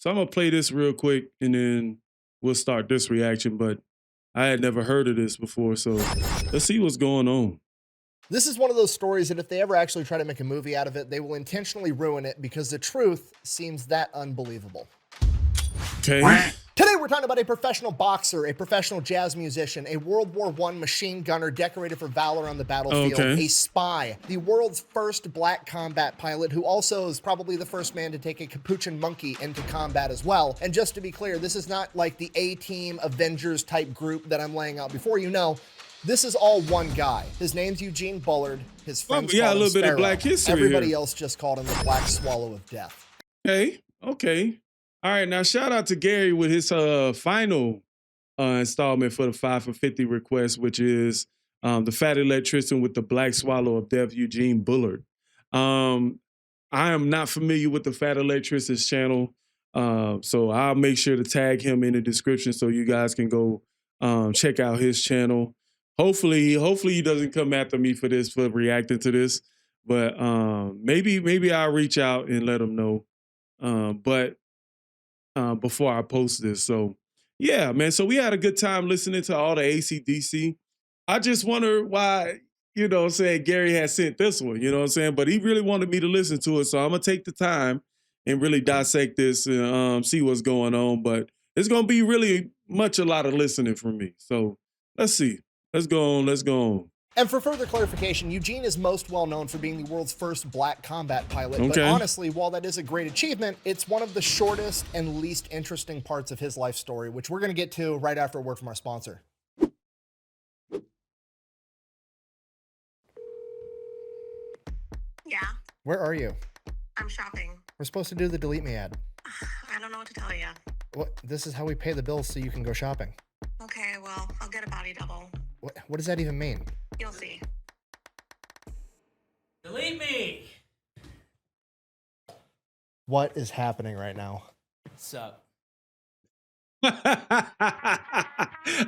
So I'm gonna play this real quick and then we'll start this reaction. But I had never heard of this before, so let's see what's going on. This is one of those stories that if they ever actually try to make a movie out of it, they will intentionally ruin it because the truth seems that unbelievable. Okay. Today we're talking about a professional boxer, a professional jazz musician, a World War I machine gunner decorated for valor on the battlefield, a spy, the world's first black combat pilot who also is probably the first man to take a capuchin monkey into combat as well. And just to be clear, this is not like the A-Team Avengers type group that I'm laying out before. You know, this is all one guy. His name's Eugene Bullard. His friends called him a little Sparrow. bit of Black history. Everybody else just called him the Black Swallow of Death. Okay. All right, now shout out to Gary with his final installment for the 5 for 50 request, which is the Fat Electrician with the Black Swallow of Death, Eugene Bullard. I am not familiar with the Fat Electrician's channel, so I'll make sure to tag him in the description so you guys can go check out his channel. Hopefully he doesn't come after me for reacting to this, but maybe I'll reach out and let him know. Before I post this. So yeah, man. So we had a good time listening to all the AC/DC. I just wonder why, Gary had sent this one, you know what I'm saying? But he really wanted me to listen to it. So I'm gonna take the time and really dissect this and see what's going on. But it's gonna be really a lot of listening from me. So let's see. Let's go on. And for further clarification, Eugene is most well known for being the world's first black combat pilot. But honestly, while that is a great achievement, it's one of the shortest and least interesting parts of his life story, which we're going to get to right after a word from our sponsor. Yeah. Where are you? I'm shopping. We're supposed to do the delete me ad. I don't know what to tell you. What? This is how we pay the bills so you can go shopping. Okay, well, I'll get a body double. What does that even mean? You'll see. Delete me! What is happening right now? What's up?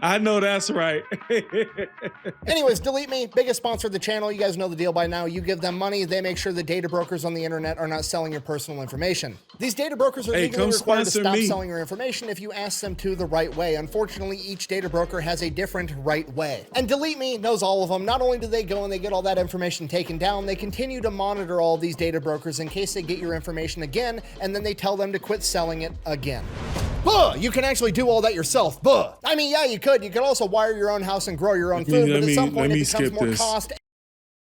I know that's right. Anyways, Delete Me, biggest sponsor of the channel. You guys know the deal by now. You give them money, they make sure the data brokers on the internet are not selling your personal information. These data brokers are legally required to stop selling your information if you ask them to the right way. Unfortunately, each data broker has a different right way. And Delete Me knows all of them. Not only do they go and they get all that information taken down, they continue to monitor all of these data brokers in case they get your information again, and then they tell them to quit selling it again. You can actually do all that yourself. I mean, yeah, you could. You could also wire your own house and grow your own food, but at some point it becomes more cost.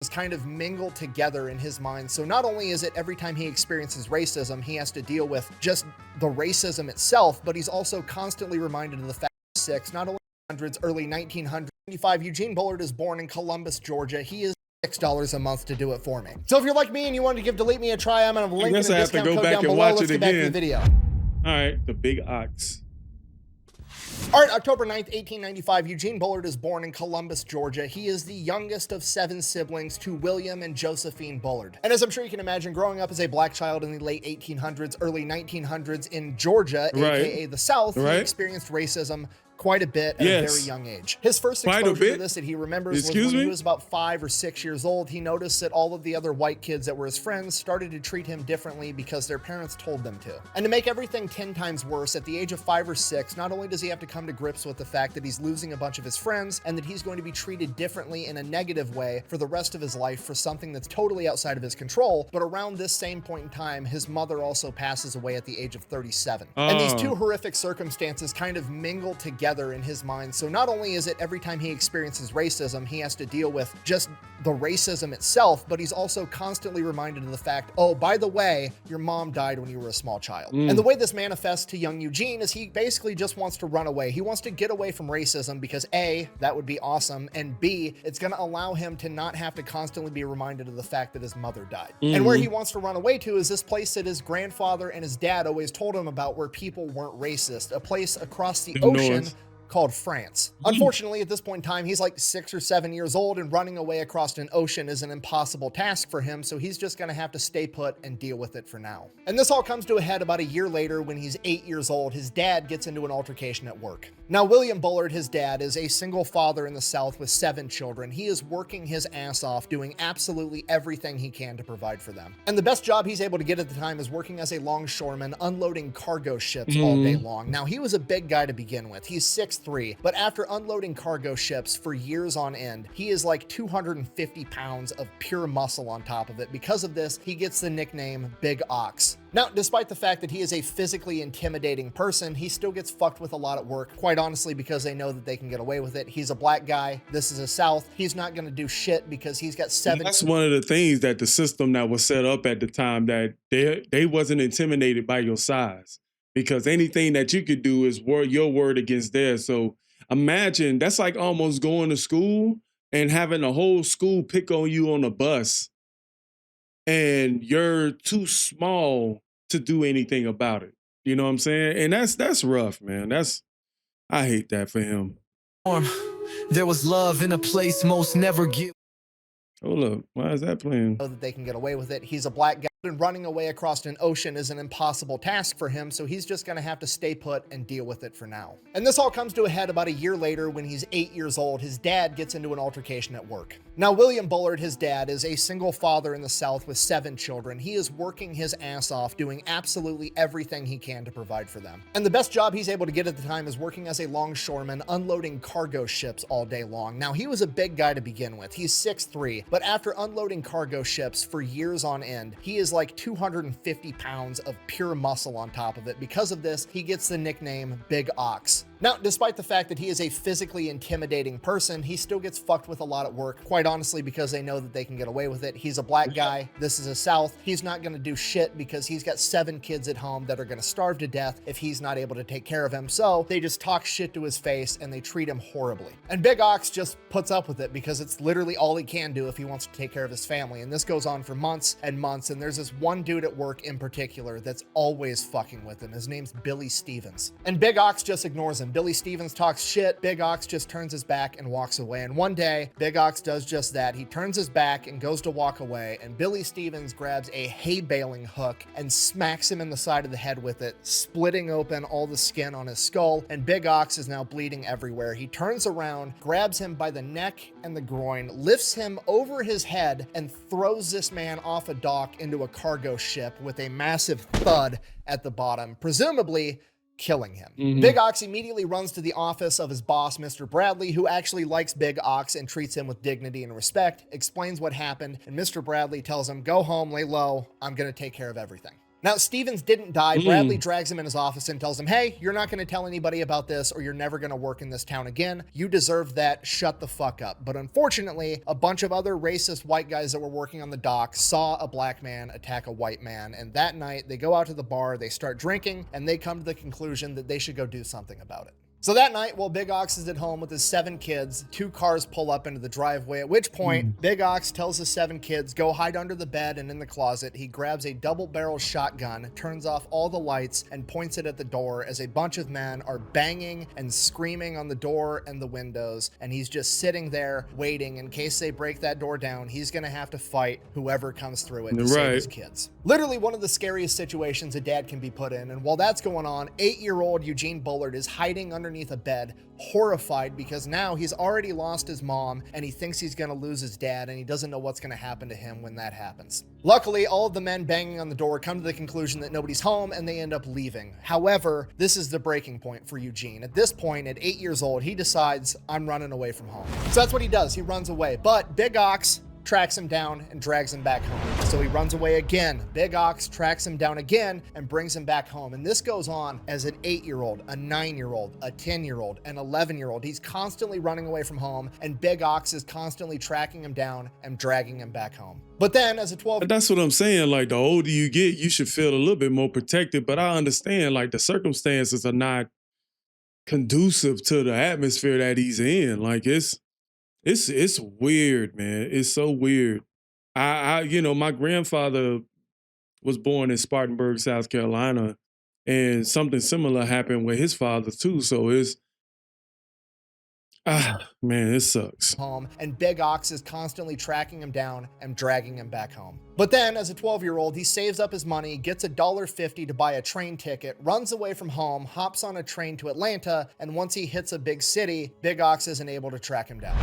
It's kind of mingled together in his mind. So not only is it every time he experiences racism, he has to deal with just the racism itself, but he's also constantly reminded of the fact that not only hundreds, early 1995, Eugene Bullard is born in Columbus, Georgia. He is $6 a month to do it for me. So if you're like me and you wanted to give Delete Me a try, I'm going to link in the discount code down below. Let's get back to the video. All right, the big ox. All right, October 9th, 1895, Eugene Bullard is born in Columbus, Georgia. He is the youngest of 7 siblings to William and Josephine Bullard. And as I'm sure you can imagine, growing up as a black child in the late 1800s, early 1900s in Georgia, aka the South, he experienced racism quite a bit at a very young age. His first exposure to this that he remembers was when he was about 5 or 6 years old. He noticed that all of the other white kids that were his friends started to treat him differently because their parents told them to. And to make everything 10 times worse, at the age of 5 or 6, not only does he have to come to grips with the fact that he's losing a bunch of his friends and that he's going to be treated differently in a negative way for the rest of his life for something that's totally outside of his control, but around this same point in time, his mother also passes away at the age of 37. And these two horrific circumstances kind of mingle together in his mind. So not only is it every time he experiences racism, he has to deal with just the racism itself, but he's also constantly reminded of the fact, oh, by the way, your mom died when you were a small child. And the way this manifests to young Eugene is he basically just wants to run away. He wants to get away from racism because A, that would be awesome, and B, it's going to allow him to not have to constantly be reminded of the fact that his mother died. And where he wants to run away to is this place that his grandfather and his dad always told him about where people weren't racist, a place across the ocean called France. Unfortunately, at this point in time, he's like 6 or 7 years old, and running away across an ocean is an impossible task for him, so he's just gonna have to stay put and deal with it for now. And this all comes to a head about a year later when he's 8 years old. His dad gets into an altercation at work. Now, William Bullard, his dad, is a single father in the South with 7 children. He is working his ass off, doing absolutely everything he can to provide for them. And the best job he's able to get at the time is working as a longshoreman, unloading cargo ships all day long. Now, he was a big guy to begin with. He's 6'3", but after unloading cargo ships for years on end, he is like 250 pounds of pure muscle on top of it. Because of this, he gets the nickname Big Ox. Now, despite the fact that he is a physically intimidating person, he still gets fucked with a lot at work, quite honestly, because they know that they can get away with it. He's a black guy. This is a South. He's not going to do shit because he's got 7. That's one of the things that the system that was set up at the time, that they wasn't intimidated by your size, because anything that you could do is your word against theirs. So imagine that's like almost going to school and having a whole school pick on you on a bus, and you're too small to do anything about it. You know what I'm saying? And that's rough, man. I hate that for him. There was love in a place most never get. Hold up, why is that playing? Know that they can get away with it. He's a black guy, and running away across an ocean is an impossible task for him, so he's just gonna have to stay put and deal with it for now. And this all comes to a head about a year later when he's 8 years old. His dad gets into an altercation at work. Now, William Bullard, his dad, is a single father in the South with 7 children. He is working his ass off, doing absolutely everything he can to provide for them. And the best job he's able to get at the time is working as a longshoreman, unloading cargo ships all day long. Now, he was a big guy to begin with. He's 6'3", but after unloading cargo ships for years on end, he is like 250 pounds of pure muscle on top of it. Because of this, he gets the nickname Big Ox. Now, despite the fact that he is a physically intimidating person, he still gets fucked with a lot at work, quite honestly, because they know that they can get away with it. He's a black guy. This is a South. He's not going to do shit because he's got 7 kids at home that are going to starve to death if he's not able to take care of him. So they just talk shit to his face and they treat him horribly. And Big Ox just puts up with it because it's literally all he can do if he wants to take care of his family. And this goes on for months and months. And there's this one dude at work in particular that's always fucking with him. His name's Billy Stevens. And Big Ox just ignores him. Billy Stevens talks shit. Big Ox just turns his back and walks away. And one day, Big Ox does just that. He turns his back and goes to walk away. And Billy Stevens grabs a hay baling hook and smacks him in the side of the head with it, splitting open all the skin on his skull. And Big Ox is now bleeding everywhere. He turns around, grabs him by the neck and the groin, lifts him over his head, and throws this man off a dock into a cargo ship with a massive thud at the bottom, presumably killing him. Big Ox immediately runs to the office of his boss, Mr. Bradley, who actually likes Big Ox and treats him with dignity and respect, explains what happened, and Mr. Bradley tells him, "Go home, lay low, I'm gonna take care of everything." Now, Stevens didn't die. Bradley drags him in his office and tells him, "Hey, you're not going to tell anybody about this or you're never going to work in this town again. You deserve that. Shut the fuck up." But unfortunately, a bunch of other racist white guys that were working on the dock saw a black man attack a white man. And that night, they go out to the bar, they start drinking, and they come to the conclusion that they should go do something about it. So that night, while Big Ox is at home with his 7 kids, 2 cars pull up into the driveway, at which point Big Ox tells his 7 kids, go hide under the bed and in the closet. He grabs a double-barrel shotgun, turns off all the lights, and points it at the door as a bunch of men are banging and screaming on the door and the windows. And he's just sitting there waiting in case they break that door down. He's going to have to fight whoever comes through it to save his kids. Literally one of the scariest situations a dad can be put in. And while that's going on, 8-year-old Eugene Bullard is hiding underneath a bed, horrified because now he's already lost his mom and he thinks he's going to lose his dad, and he doesn't know what's going to happen to him when that happens. Luckily, all of the men banging on the door come to the conclusion that nobody's home and they end up leaving. However, this is the breaking point for Eugene. At this point, at 8 years old, he decides, I'm running away from home. So that's what he does. He runs away. But Big Ox tracks him down and drags him back home. So he runs away again. Big Ox tracks him down again and brings him back home. And this goes on as an 8-year-old, a 9-year-old, a 10-year-old, an 11-year-old. He's constantly running away from home, and Big Ox is constantly tracking him down and dragging him back home. But then as a 12... But that's what I'm saying. Like, the older you get, you should feel a little bit more protected. But I understand, like, the circumstances are not conducive to the atmosphere that he's in. Like, it's weird, man. It's so weird. You know, my grandfather was born in Spartanburg, South Carolina, and something similar happened with his father too. So Ah, man, it sucks. home, and Big Ox is constantly tracking him down and dragging him back home. But then, as a 12-year-old, he saves up his money, gets $1.50 to buy a train ticket, runs away from home, hops on a train to Atlanta, and once he hits a big city, Big Ox isn't able to track him down.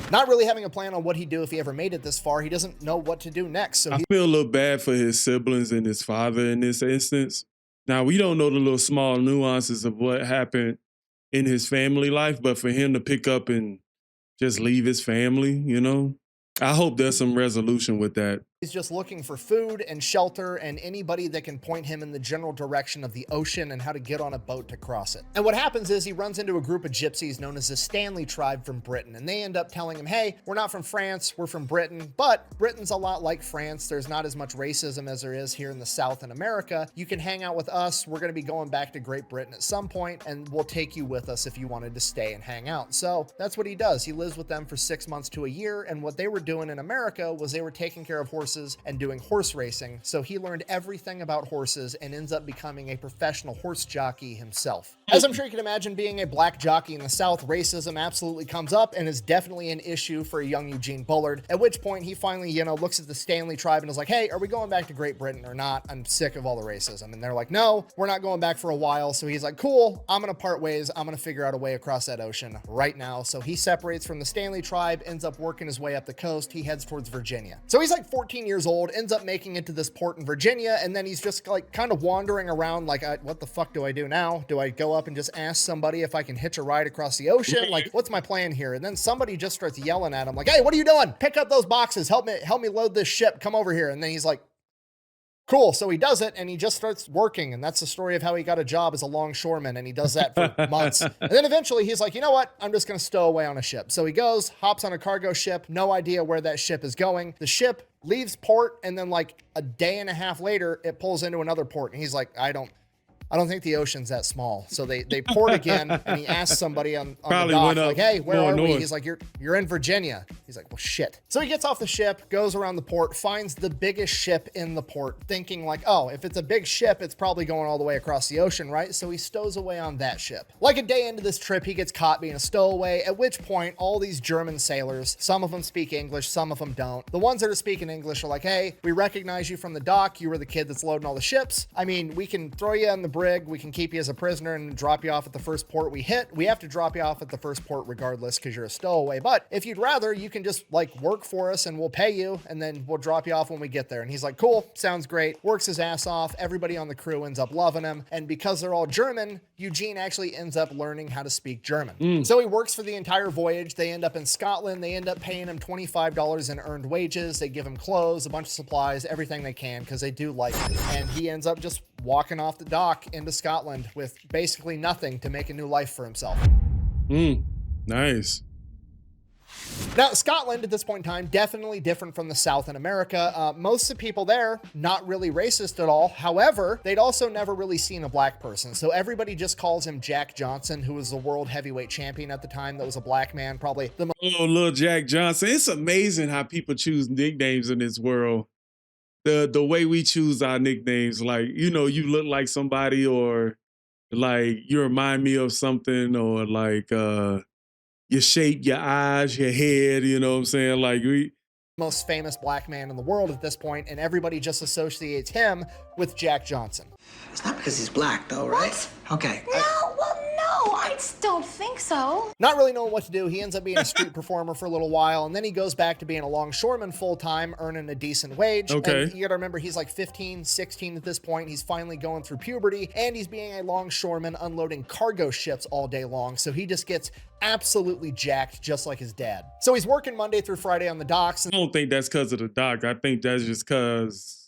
Not really having a plan on what he'd do if he ever made it this far, he doesn't know what to do next. So I feel a little bad for his siblings and his father in this instance. Now, we don't know the little small nuances of what happened in his family life, but for him to pick up and just leave his family, you know, I hope there's some resolution with that. he's just looking for food and shelter and anybody that can point him in the general direction of the ocean and how to get on a boat to cross it. And what happens is he runs into a group of gypsies known as the Stanley tribe from Britain, and they end up telling him, hey, we're not from France, we're from Britain, but Britain's a lot like France. There's not as much racism as there is here in the South in America. You can hang out with us. We're going to be going back to Great Britain at some point, and we'll take you with us if you wanted to stay and hang out. So that's what he does. He lives with them for 6 months to a year, and what they were doing in America was they were taking care of horses and doing horse racing. So he learned everything about horses and ends up becoming a professional horse jockey himself. As I'm sure you can imagine, being a black jockey in the South, racism absolutely comes up and is definitely an issue for a young Eugene Bullard, at which point he finally, looks at the Stanley tribe and is like, hey, are we going back to Great Britain or not? I'm sick of all the racism. And they're like, no, we're not going back for a while. So he's like, cool, I'm going to part ways. I'm going to figure out a way across that ocean right now. So he separates from the Stanley tribe, ends up working his way up the coast. He heads towards Virginia. So he's like 14 years old, ends up making it to this port in Virginia, and then he's just like kind of wandering around like, what the fuck do I do now? Do I go up and just ask somebody if I can hitch a ride across the ocean? Like, what's my plan here? And then somebody just starts yelling at him like, hey, what are you doing? Pick up those boxes. Help me load this ship. Come over here. And then he's like, cool. So he does it and he just starts working. And that's the story of how he got a job as a longshoreman. And he does that for months. And then eventually he's like, you know what? I'm just going to stow away on a ship. So he goes, hops on a cargo ship, no idea where that ship is going. The ship leaves port. And then like a day and a half later, it pulls into another port. And he's like, I don't think the ocean's that small. So they port again, and he asks somebody on the dock, like, hey, where are we? He's like, you're in Virginia. He's like, well, shit. So he gets off the ship, goes around the port, finds the biggest ship in the port, thinking like, oh, if it's a big ship, it's probably going all the way across the ocean, right? So he stows away on that ship. Like a day into this trip, he gets caught being a stowaway, at which point all these German sailors, some of them speak English, some of them don't. The ones that are speaking English are like, hey, we recognize you from the dock. You were the kid that's loading all the ships. I mean, we can throw you in the brig. We can keep you as a prisoner and drop you off at the first port we hit. We have to drop you off at the first port regardless because you're a stowaway. But if you'd rather, you can just like work for us and we'll pay you and then we'll drop you off when we get there. And he's like, cool, sounds great. Works his ass off. Everybody on the crew ends up loving him. And because they're all German, Eugene actually ends up learning how to speak German. So he works for the entire voyage. They end up in Scotland. They end up paying him $25 in earned wages. They give him clothes, a bunch of supplies, everything they can because they do like him. And he ends up just walking off the dock into Scotland with basically nothing to make a new life for himself. Nice. Now, Scotland at this point in time, definitely different from the South in America. Most of the people there, not really racist at all. However, they'd also never really seen a black person. So everybody just calls him Jack Johnson, who was the world heavyweight champion at the time. That was a black man, probably the most. Oh, little Jack Johnson. It's amazing how people choose nicknames in this world. The way we choose our nicknames, like, you look like somebody, or like you remind me of something, or like your shape, your eyes, your head, you know what I'm saying? Like most famous black man in the world at this point, and everybody just associates him with Jack Johnson. It's not because he's black, though, right? What? Okay. No, well, no, I just don't think so. Not really knowing what to do, he ends up being a street performer for a little while, and then he goes back to being a longshoreman full-time, earning a decent wage. Okay. And you gotta remember, he's like 15, 16 at this point. He's finally going through puberty, and he's being a longshoreman unloading cargo ships all day long, so he just gets absolutely jacked, just like his dad. So he's working Monday through Friday on the docks. I don't think that's because of the doc. I think that's just because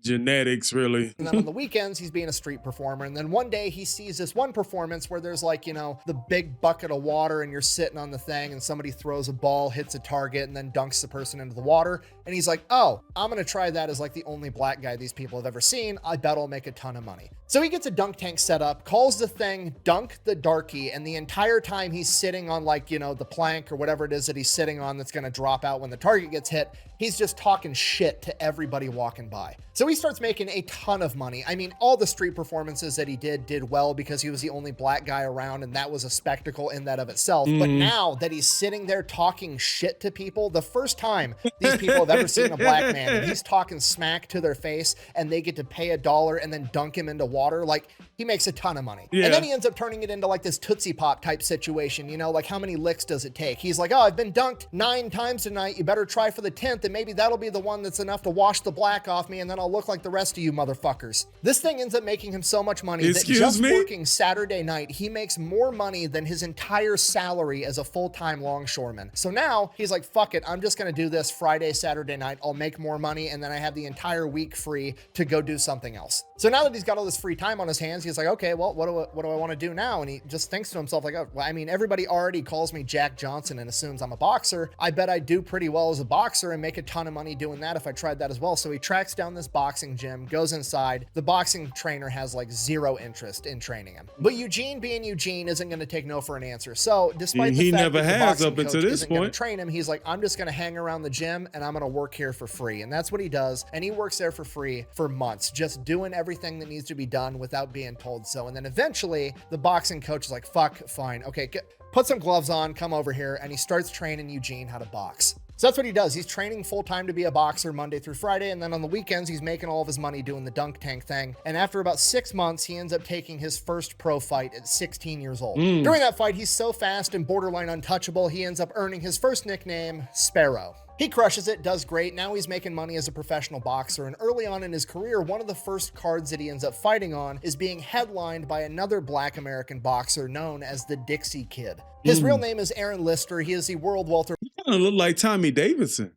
genetics, really. And then on the weekends, he's being a street performer. And then one day he sees this one performance where there's like, the big bucket of water and you're sitting on the thing and somebody throws a ball, hits a target, and then dunks the person into the water. And he's like, oh, I'm going to try that as like the only black guy these people have ever seen. I bet I'll make a ton of money. So he gets a dunk tank set up, calls the thing Dunk the Darky. And the entire time he's sitting on like, the plank or whatever it is that he's sitting on that's going to drop out when the target gets hit, he's just talking shit to everybody walking by. So he starts making a ton of money. I mean, all the street performances that he did well because he was the only black guy around, and that was a spectacle in that of itself. But now that he's sitting there talking shit to people, the first time these people have ever seen a black man, and he's talking smack to their face, and they get to pay $1 and then dunk him into water, like, he makes a ton of money. Yeah. And then he ends up turning it into like this Tootsie Pop type situation, you know, like how many licks does it take? He's like, oh, I've been dunked 9 times tonight. You better try for the 10th, and maybe that'll be the one that's enough to wash the black off me, and then I'll look like the rest of you motherfuckers. This thing ends up making him so much money that just working Saturday night, he makes more money than his entire salary as a full-time longshoreman. So now he's like, fuck it, I'm just gonna do this Friday, Saturday night. I'll make more money, and then I have the entire week free to go do something else. So now that he's got all this free time on his hands, he's like, okay, well, what do I want to do now? And he just thinks to himself like, oh, well, I mean, everybody already calls me Jack Johnson and assumes I'm a boxer. I bet I do pretty well as a boxer and make a ton of money doing that if I tried that as well. So he tracks down this boxing gym, goes inside. The boxing trainer has like zero interest in training him. But Eugene, being Eugene, isn't going to take no for an answer. So despite the fact that the boxing coach isn't going to train him, he's like, I'm just going to hang around the gym and I'm going to work here for free. And that's what he does. And he works there for free for months, just doing everything that needs to be done without being told so. And then eventually the boxing coach is like, fuck, fine. Okay, put some gloves on, come over here. And he starts training Eugene how to box. So that's what he does. He's training full time to be a boxer Monday through Friday. And then on the weekends, he's making all of his money doing the dunk tank thing. And after about 6 months, he ends up taking his first pro fight at 16 years old. During that fight, he's so fast and borderline untouchable, he ends up earning his first nickname, Sparrow. He crushes it, does great. Now he's making money as a professional boxer. And early on in his career, one of the first cards that he ends up fighting on is being headlined by another black American boxer known as the Dixie Kid. His real name is Aaron Lister. He is the world welter. He kind of look like Tommy Davidson.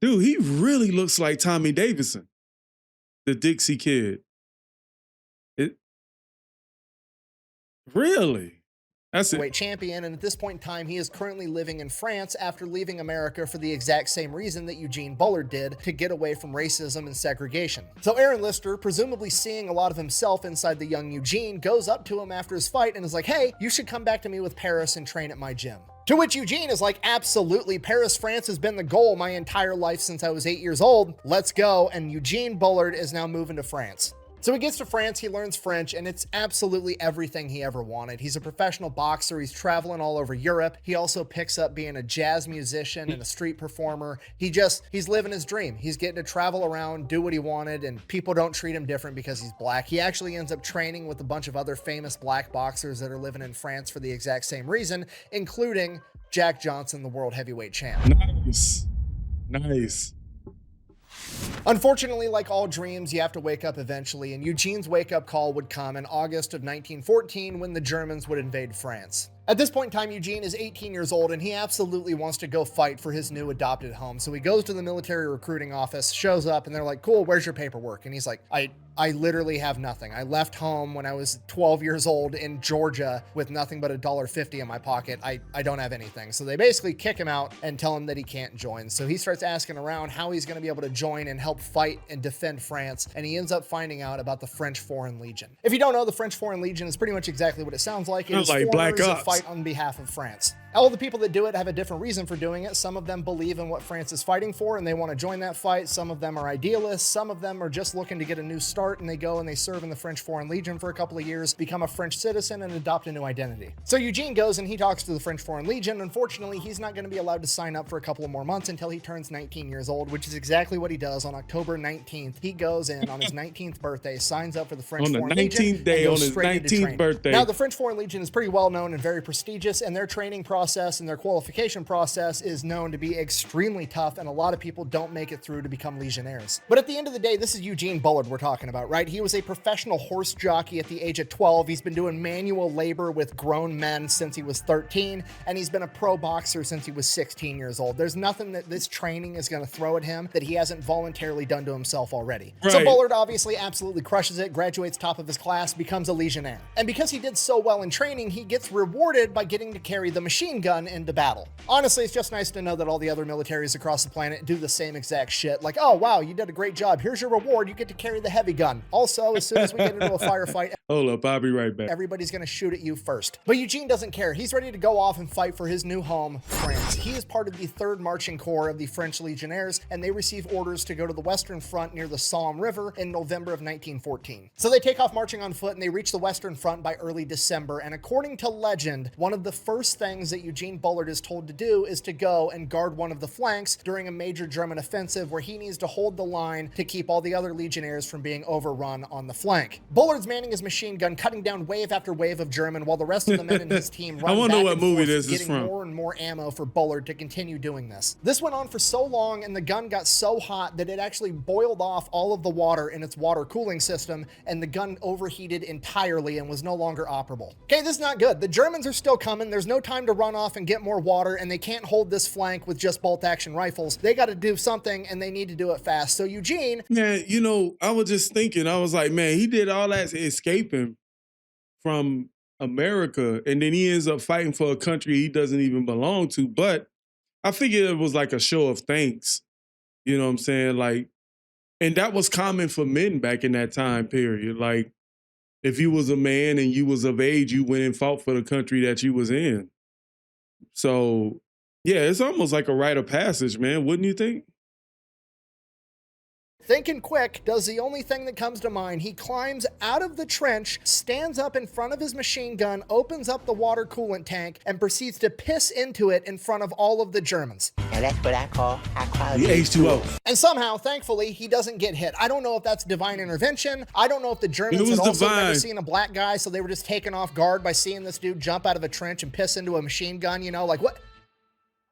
Dude, he really looks like Tommy Davidson, the Dixie Kid. Really? That's it. Champion, and at this point in time, he is currently living in France after leaving America for the exact same reason that Eugene Bullard did, to get away from racism and segregation. So Aaron Lister, presumably seeing a lot of himself inside the young Eugene, goes up to him after his fight and is like, hey, you should come back to me with Paris and train at my gym. To which Eugene is like, absolutely, Paris, France has been the goal my entire life since I was 8 years old. Let's go. And Eugene Bullard is now moving to France. So he gets to France, he learns French, and it's absolutely everything he ever wanted. He's a professional boxer, he's traveling all over Europe. He also picks up being a jazz musician and a street performer. He's living his dream. He's getting to travel around, do what he wanted, and people don't treat him different because he's black. He actually ends up training with a bunch of other famous black boxers that are living in France for the exact same reason, including Jack Johnson, the world heavyweight champ. Nice. Nice. Unfortunately, like all dreams, you have to wake up eventually, and Eugene's wake-up call would come in August of 1914 when the Germans would invade France. At this point in time, Eugene is 18 years old, and he absolutely wants to go fight for his new adopted home. So he goes to the military recruiting office, shows up, and they're like, cool, where's your paperwork? And he's like, I literally have nothing. I left home when I was 12 years old in Georgia with nothing but $1.50 in my pocket. I don't have anything. So they basically kick him out and tell him that he can't join. So he starts asking around how he's going to be able to join and help fight and defend France. And he ends up finding out about the French Foreign Legion. If you don't know, the French Foreign Legion is pretty much exactly what it sounds like. It is like Black Ops. Fight on behalf of France. All the people that do it have a different reason for doing it. Some of them believe in what France is fighting for and they want to join that fight. Some of them are idealists. Some of them are just looking to get a new start, and they go and they serve in the French Foreign Legion for a couple of years, become a French citizen, and adopt a new identity. So Eugene goes and he talks to the French Foreign Legion. Unfortunately, he's not going to be allowed to sign up for a couple of more months until he turns 19 years old, which is exactly what he does on October 19th. He goes in on his 19th birthday, signs up for the French Foreign Legion. On the 19th day, on his 19th birthday. Now, the French Foreign Legion is pretty well known and very prestigious, and their training process and their qualification process is known to be extremely tough, and a lot of people don't make it through to become legionnaires. But at the end of the day, this is Eugene Bullard we're talking about, right? He was a professional horse jockey at the age of 12. He's been doing manual labor with grown men since he was 13, and he's been a pro boxer since he was 16 years old. There's nothing that this training is going to throw at him that he hasn't voluntarily done to himself already. Right. So Bullard obviously absolutely crushes it, graduates top of his class, becomes a legionnaire. And because he did so well in training, he gets rewarded by getting to carry the machine machine gun into battle. Honestly, it's just nice to know that all the other militaries across the planet do the same exact shit. Like, oh wow, you did a great job. Here's your reward. You get to carry the heavy gun. Also, as soon as we get into a firefight, Hold up, I'll be right back. everybody's gonna shoot at you first. But Eugene doesn't care. He's ready to go off and fight for his new home, France. He is part of the 3rd Marching Corps of the French Legionnaires, and they receive orders to go to the Western Front near the Somme River in November of 1914. So they take off marching on foot and they reach the Western Front by early December. And according to legend, one of the first things that Eugene Bullard is told to do is to go and guard one of the flanks during a major German offensive where he needs to hold the line to keep all the other legionnaires from being overrun on the flank. Bullard's manning his machine gun, cutting down wave after wave of German, while the rest of the men in his team run I wonder back what and movie forth, this is getting from. more and more ammo for Bullard to continue doing this. This went on for so long and the gun got so hot that it actually boiled off all of the water in its water cooling system, and the gun overheated entirely and was no longer operable. Okay, this is not good. The Germans are still coming. There's no time to run off and get more water, and they can't hold this flank with just bolt action rifles. They got to do something, and they need to do it fast. So Eugene, Man, you know, I was just thinking, I was like, man, he did all that escaping from America, and then he ends up fighting for a country he doesn't even belong to. But I figured it was like a show of thanks. You know what I'm saying? Like, and that was common for men back in that time period. Like, if you was a man and you was of age, you went and fought for the country that you was in. So, yeah, it's almost like a rite of passage, man. Wouldn't you think? thinking quick, does the only thing that comes to mind. He climbs out of the trench, stands up in front of his machine gun, opens up the water coolant tank, and proceeds to piss into it in front of all of the Germans. Now that's what I call high quality H2O. And somehow, thankfully, he doesn't get hit. I don't know if that's divine intervention. I don't know if the Germans It was had also divine. never seen a black guy, so they were just taken off guard by seeing this dude jump out of a trench and piss into a machine gun, you know, like what?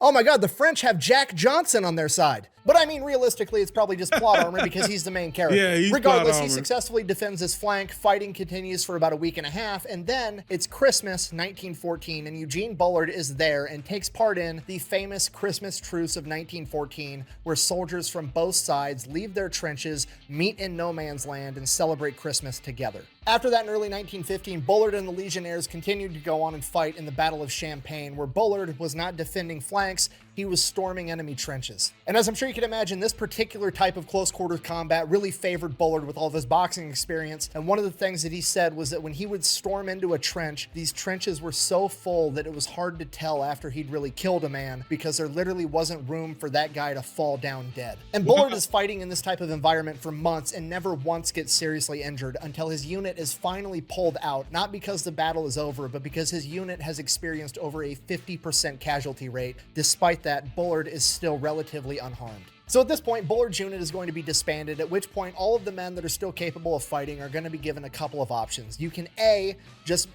Oh my God, the French have Jack Johnson on their side. But I mean, realistically, it's probably just plot armor because he's the main character. Yeah, he's Regardless, plot he armor. successfully defends his flank. Fighting continues for about a week and a half, and then it's Christmas 1914, and Eugene Bullard is there and takes part in the famous Christmas truce of 1914, where soldiers from both sides leave their trenches, meet in no man's land, and celebrate Christmas together. After that, in early 1915, Bullard and the Legionnaires continued to go on and fight in the Battle of Champagne, where Bullard was not defending flanks, he was storming enemy trenches. And as I'm sure you can imagine, this particular type of close quarters combat really favored Bullard with all of his boxing experience. And one of the things that he said was that when he would storm into a trench, these trenches were so full that it was hard to tell after he'd really killed a man because there literally wasn't room for that guy to fall down dead. And Bullard is fighting in this type of environment for months and never once gets seriously injured until his unit is finally pulled out, not because the battle is over, but because his unit has experienced over a 50% casualty rate. Despite that, Bullard is still relatively unharmed. So at this point, Bullard's unit is going to be disbanded, at which point all of the men that are still capable of fighting are going to be given a couple of options. You can A, just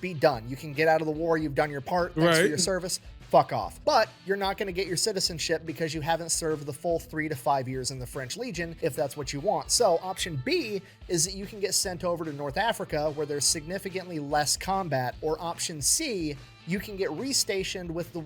be done. You can get out of the war, you've done your part, thanks for Right. your service, fuck off. But you're not going to get your citizenship because you haven't served the full 3 to 5 years in the French Legion, if that's what you want. So option B is that you can get sent over to North Africa where there's significantly less combat, or option C, you can get restationed with the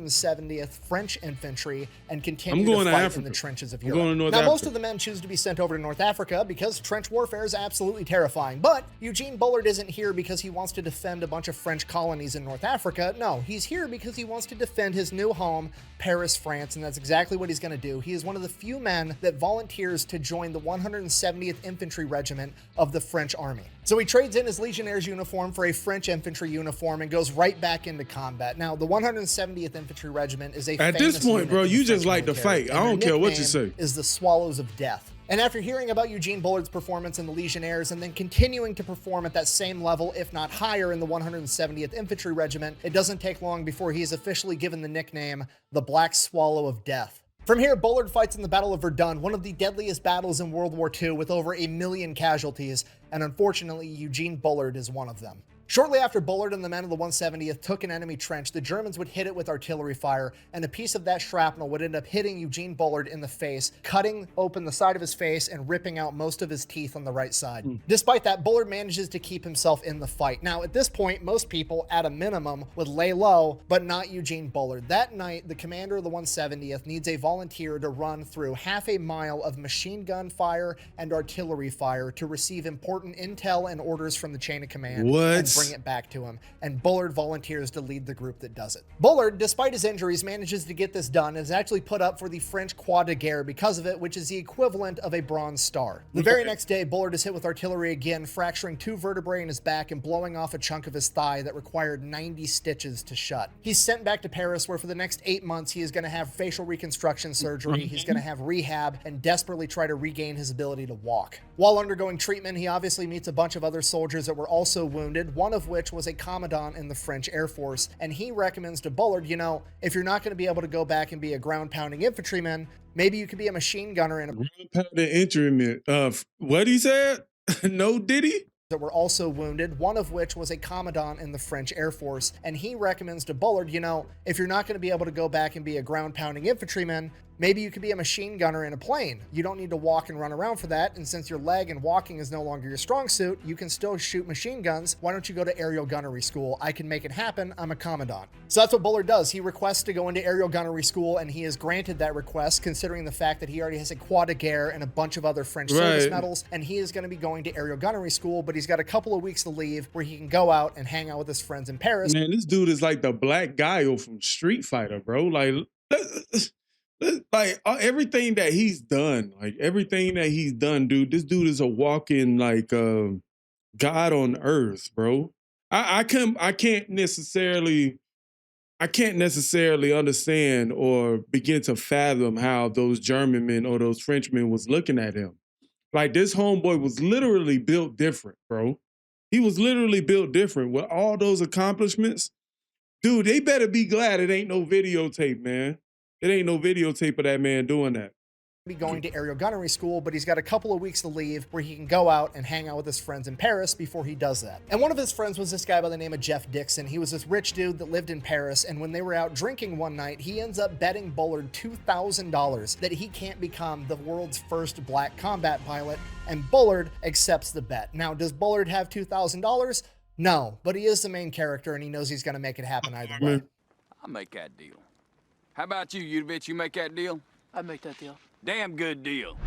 170th French Infantry and continue I'm to going to fight in Africa. the trenches of I'm Europe. going to North Now, most Africa. of the men choose to be sent over to North Africa because trench warfare is absolutely terrifying. But Eugene Bullard isn't here because he wants to defend a bunch of French colonies in North Africa. No, he's here because he wants to defend his new home, Paris, France, and that's exactly what he's going to do. He is one of the few men that volunteers to join the 170th Infantry Regiment of the French Army. So he trades in his Legionnaire's uniform for a French infantry uniform and goes right back into combat. Now, the 170th Infantry Regiment is a At famous this point, unit bro, in the you just French like to military, fight. and I their don't care what you nickname say. is the Swallows of Death. And after hearing about Eugene Bullard's performance in the Legionnaires and then continuing to perform at that same level, if not higher, in the 170th Infantry Regiment, it doesn't take long before he is officially given the nickname the Black Swallow of Death. From here, Bullard fights in the Battle of Verdun, one of the deadliest battles in World War II with over 1 million casualties, and unfortunately, Eugene Bullard is one of them. Shortly after Bullard and the men of the 170th took an enemy trench, the Germans would hit it with artillery fire, and a piece of that shrapnel would end up hitting Eugene Bullard in the face, cutting open the side of his face and ripping out most of his teeth on the right side. Despite that, Bullard manages to keep himself in the fight. Now, at this point, most people, at a minimum, would lay low, but not Eugene Bullard. That night, the commander of the 170th needs a volunteer to run through half a mile of machine gun fire and artillery fire to receive important intel and orders from the chain of command. What? And bring it back to him, and Bullard volunteers to lead the group that does it. Bullard, despite his injuries, manages to get this done and is actually put up for the French Croix de Guerre because of it, which is the equivalent of a Bronze Star. The very next day, Bullard is hit with artillery again, fracturing 2 vertebrae in his back and blowing off a chunk of his thigh that required 90 stitches to shut. He's sent back to Paris, where for the next 8 months, he is going to have facial reconstruction surgery, he's going to have rehab, and desperately try to regain his ability to walk. While undergoing treatment, he obviously meets a bunch of other soldiers that were also wounded, one of which was a commandant in the French Air Force, and he recommends to Bullard, you know, if you're not going to be able to go back and be a ground-pounding infantryman, maybe you could be a machine gunner in a ground-pounding infantryman. What he said? No, did he? That were also wounded, one of which was a commandant in the French Air Force, and he recommends to Bullard, you know, if you're not going to be able to go back and be a ground-pounding infantryman, maybe you could be a machine gunner in a plane. You don't need to walk and run around for that, and since your leg and walking is no longer your strong suit, you can still shoot machine guns. Why don't you go to aerial gunnery school? I can make it happen. I'm a commandant. So that's what Bullard does. He requests to go into aerial gunnery school, and he is granted that request, considering the fact that he already has a Croix de Guerre and a bunch of other French service medals, and he is going to be going to aerial gunnery school, but he's got a couple of weeks to leave where he can go out and hang out with his friends in Paris. Man, this dude is like the Black Guile from Street Fighter, bro. Like everything that he's done, dude, this dude is a walking like God on earth, bro. I can't necessarily understand or begin to fathom how those German men or those Frenchmen was looking at him. Like, this homeboy was literally built different, bro. He was literally built different with all those accomplishments. Dude, they better be glad it ain't no videotape, man. It ain't no videotape of that man doing that. Be going to aerial gunnery school, but he's got a couple of weeks to leave where he can go out and hang out with his friends in Paris before he does that. And one of his friends was this guy by the name of Jeff Dixon. He was this rich dude that lived in Paris, and when they were out drinking one night, he ends up betting Bullard $2,000 that he can't become the world's first black combat pilot, and Bullard accepts the bet. Now, does Bullard have $2,000? No, but he is the main character, and he knows he's going to make it happen either way. I'll make that deal. How about you, bitch? You make that deal? I'd make that deal. Damn good deal.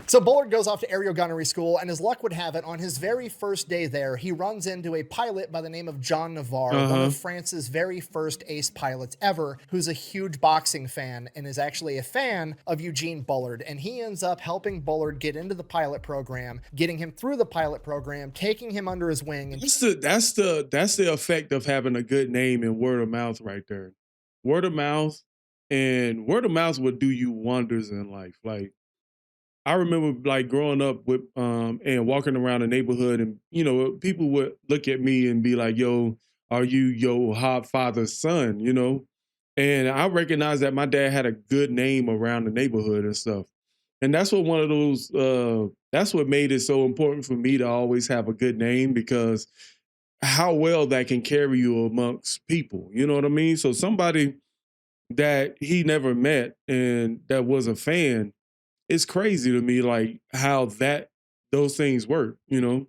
So Bullard goes off to aerial gunnery school, and as luck would have it, on his very first day there, he runs into a pilot by the name of John Navarre, one of France's very first ace pilots ever, who's a huge boxing fan and is actually a fan of Eugene Bullard. And he ends up helping Bullard get into the pilot program, getting him through the pilot program, taking him under his wing. And that's the effect of having a good name and word of mouth right there. Word of mouth would do you wonders in life. Like, I remember like growing up with and walking around the neighborhood, and you know, people would look at me and be like, "Yo, are you your hot father's son?" You know, and I recognized that my dad had a good name around the neighborhood and stuff, and that's what one of those. That's what made it so important for me to always have a good name, because how well that can carry you amongst people. You know what I mean? So somebody that he never met and that was a fan, it's crazy to me, like how those things work, you know?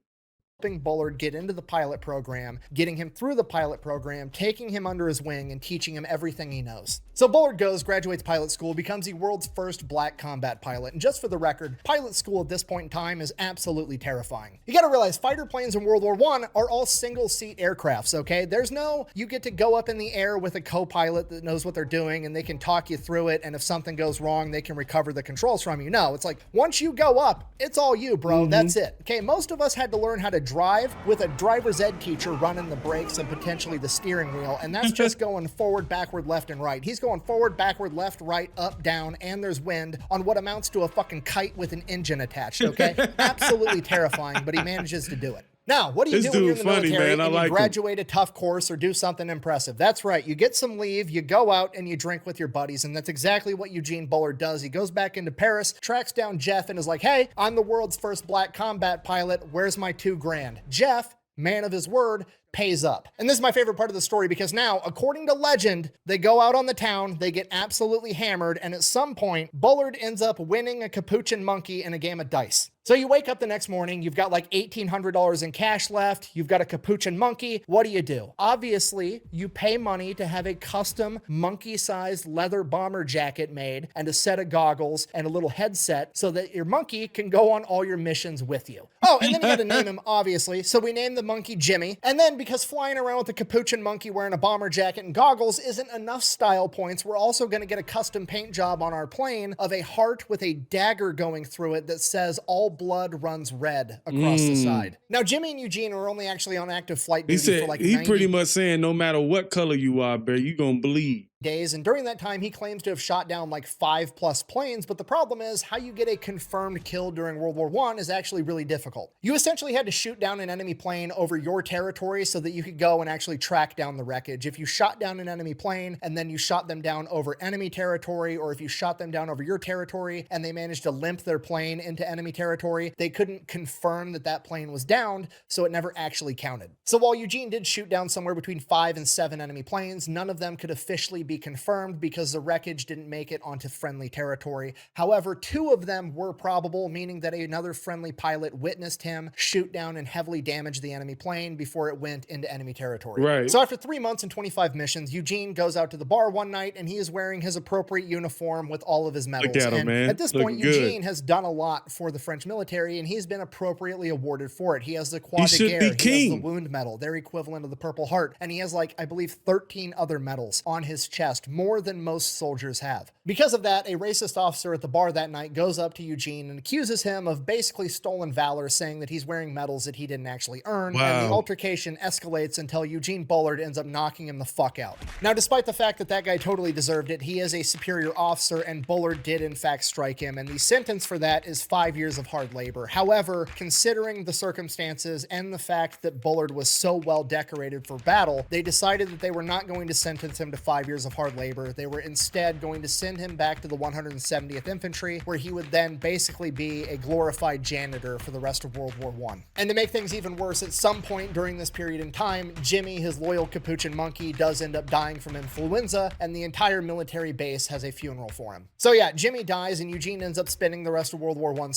Helping Bullard get into the pilot program, getting him through the pilot program, taking him under his wing, and teaching him everything he knows. So Bullard graduates pilot school, becomes the world's first black combat pilot. And just for the record, pilot school at this point in time is absolutely terrifying. You gotta realize fighter planes in World War I are all single-seat aircrafts, okay? There's no, you get to go up in the air with a co-pilot that knows what they're doing and they can talk you through it, and if something goes wrong, they can recover the controls from you. No, it's like, once you go up, it's all you, bro. That's it. Okay, most of us had to learn how to drive with a driver's ed teacher running the brakes and potentially the steering wheel, and that's just going forward, backward, left, and right. He's going forward, backward, left, right, up, down, and there's wind on what amounts to a fucking kite with an engine attached, okay? Absolutely terrifying, but he manages to do it. Now, what do you do when you're in the military and you graduate a tough course or do something impressive? That's right. You get some leave, you go out, and you drink with your buddies, and that's exactly what Eugene Bullard does. He goes back into Paris, tracks down Jeff, and is like, hey, I'm the world's first black combat pilot. Where's my $2,000? Jeff, man of his word, pays up. And this is my favorite part of the story, because now, according to legend, they go out on the town, they get absolutely hammered, and at some point, Bullard ends up winning a capuchin monkey in a game of dice. So you wake up the next morning, you've got like $1,800 in cash left, you've got a capuchin monkey. What do? Obviously, you pay money to have a custom monkey-sized leather bomber jacket made and a set of goggles and a little headset so that your monkey can go on all your missions with you. Oh, and then you got to name him, obviously. So we named the monkey Jimmy. And then because flying around with a capuchin monkey wearing a bomber jacket and goggles isn't enough style points, we're also going to get a custom paint job on our plane of a heart with a dagger going through it that says all blood runs red across the side. Now, Jimmy and Eugene are only actually on active flight duty for like 90 pretty much saying no matter what color you are, bro, you gonna bleed. days, and during that time he claims to have shot down like 5+ planes, but the problem is how you get a confirmed kill during World War I is actually really difficult. You essentially had to shoot down an enemy plane over your territory so that you could go and actually track down the wreckage. If you shot down an enemy plane and then you shot them down over enemy territory, or if you shot them down over your territory and they managed to limp their plane into enemy territory, they couldn't confirm that that plane was downed, so it never actually counted. So while Eugene did shoot down somewhere between 5 and 7 enemy planes, none of them could officially be confirmed because the wreckage didn't make it onto friendly territory. However, 2 of them were probable, meaning that another friendly pilot witnessed him shoot down and heavily damage the enemy plane before it went into enemy territory. Right. So after 3 months and 25 missions, Eugene goes out to the bar one night and he is wearing his appropriate uniform with all of his medals. Look at him, and man. at this point, Looking Eugene good. has done a lot for the French military and he's been appropriately awarded for it. He has the Croix de should Guerre, be he has king. the Wound Medal, their equivalent of the Purple Heart, and he has like, I believe, 13 other medals on his chest, more than most soldiers have. Because of that, a racist officer at the bar that night goes up to Eugene and accuses him of basically stolen valor, saying that he's wearing medals that he didn't actually earn, and the Wow. altercation escalates until Eugene Bullard ends up knocking him the fuck out. Now, despite the fact that that guy totally deserved it, he is a superior officer, and Bullard did in fact strike him, and the sentence for that is 5 years of hard labor. However, considering the circumstances and the fact that Bullard was so well decorated for battle, they decided that they were not going to sentence him to 5 years of hard labor. They were instead going to send him back to the 170th Infantry, where he would then basically be a glorified janitor for the rest of World War I. And to make things even worse, at some point during this period in time, Jimmy, his loyal capuchin monkey, does end up dying from influenza, and the entire military base has a funeral for him. So yeah, Jimmy dies, and Eugene ends up spending the rest of World War I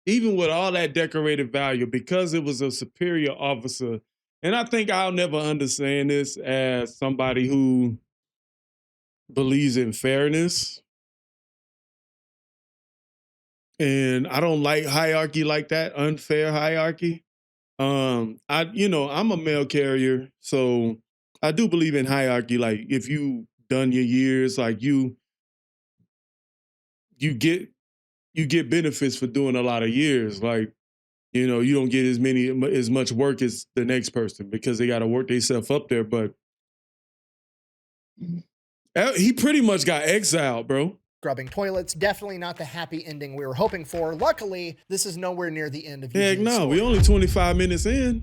Even with all that decorated value, because it was a superior officer, and I think I'll never understand this as somebody who believes in fairness. And I don't like hierarchy like that, unfair hierarchy. I'm a mail carrier, so I do believe in hierarchy. Like if you done your years, like you get benefits for doing a lot of years. Like, you don't get as much work as the next person because they got to work themselves up there. But he pretty much got exiled, bro. scrubbing toilets. Definitely not the happy ending we were hoping for. Luckily, this is nowhere near the end of Heck Eugene's no, story. we only 25 minutes in.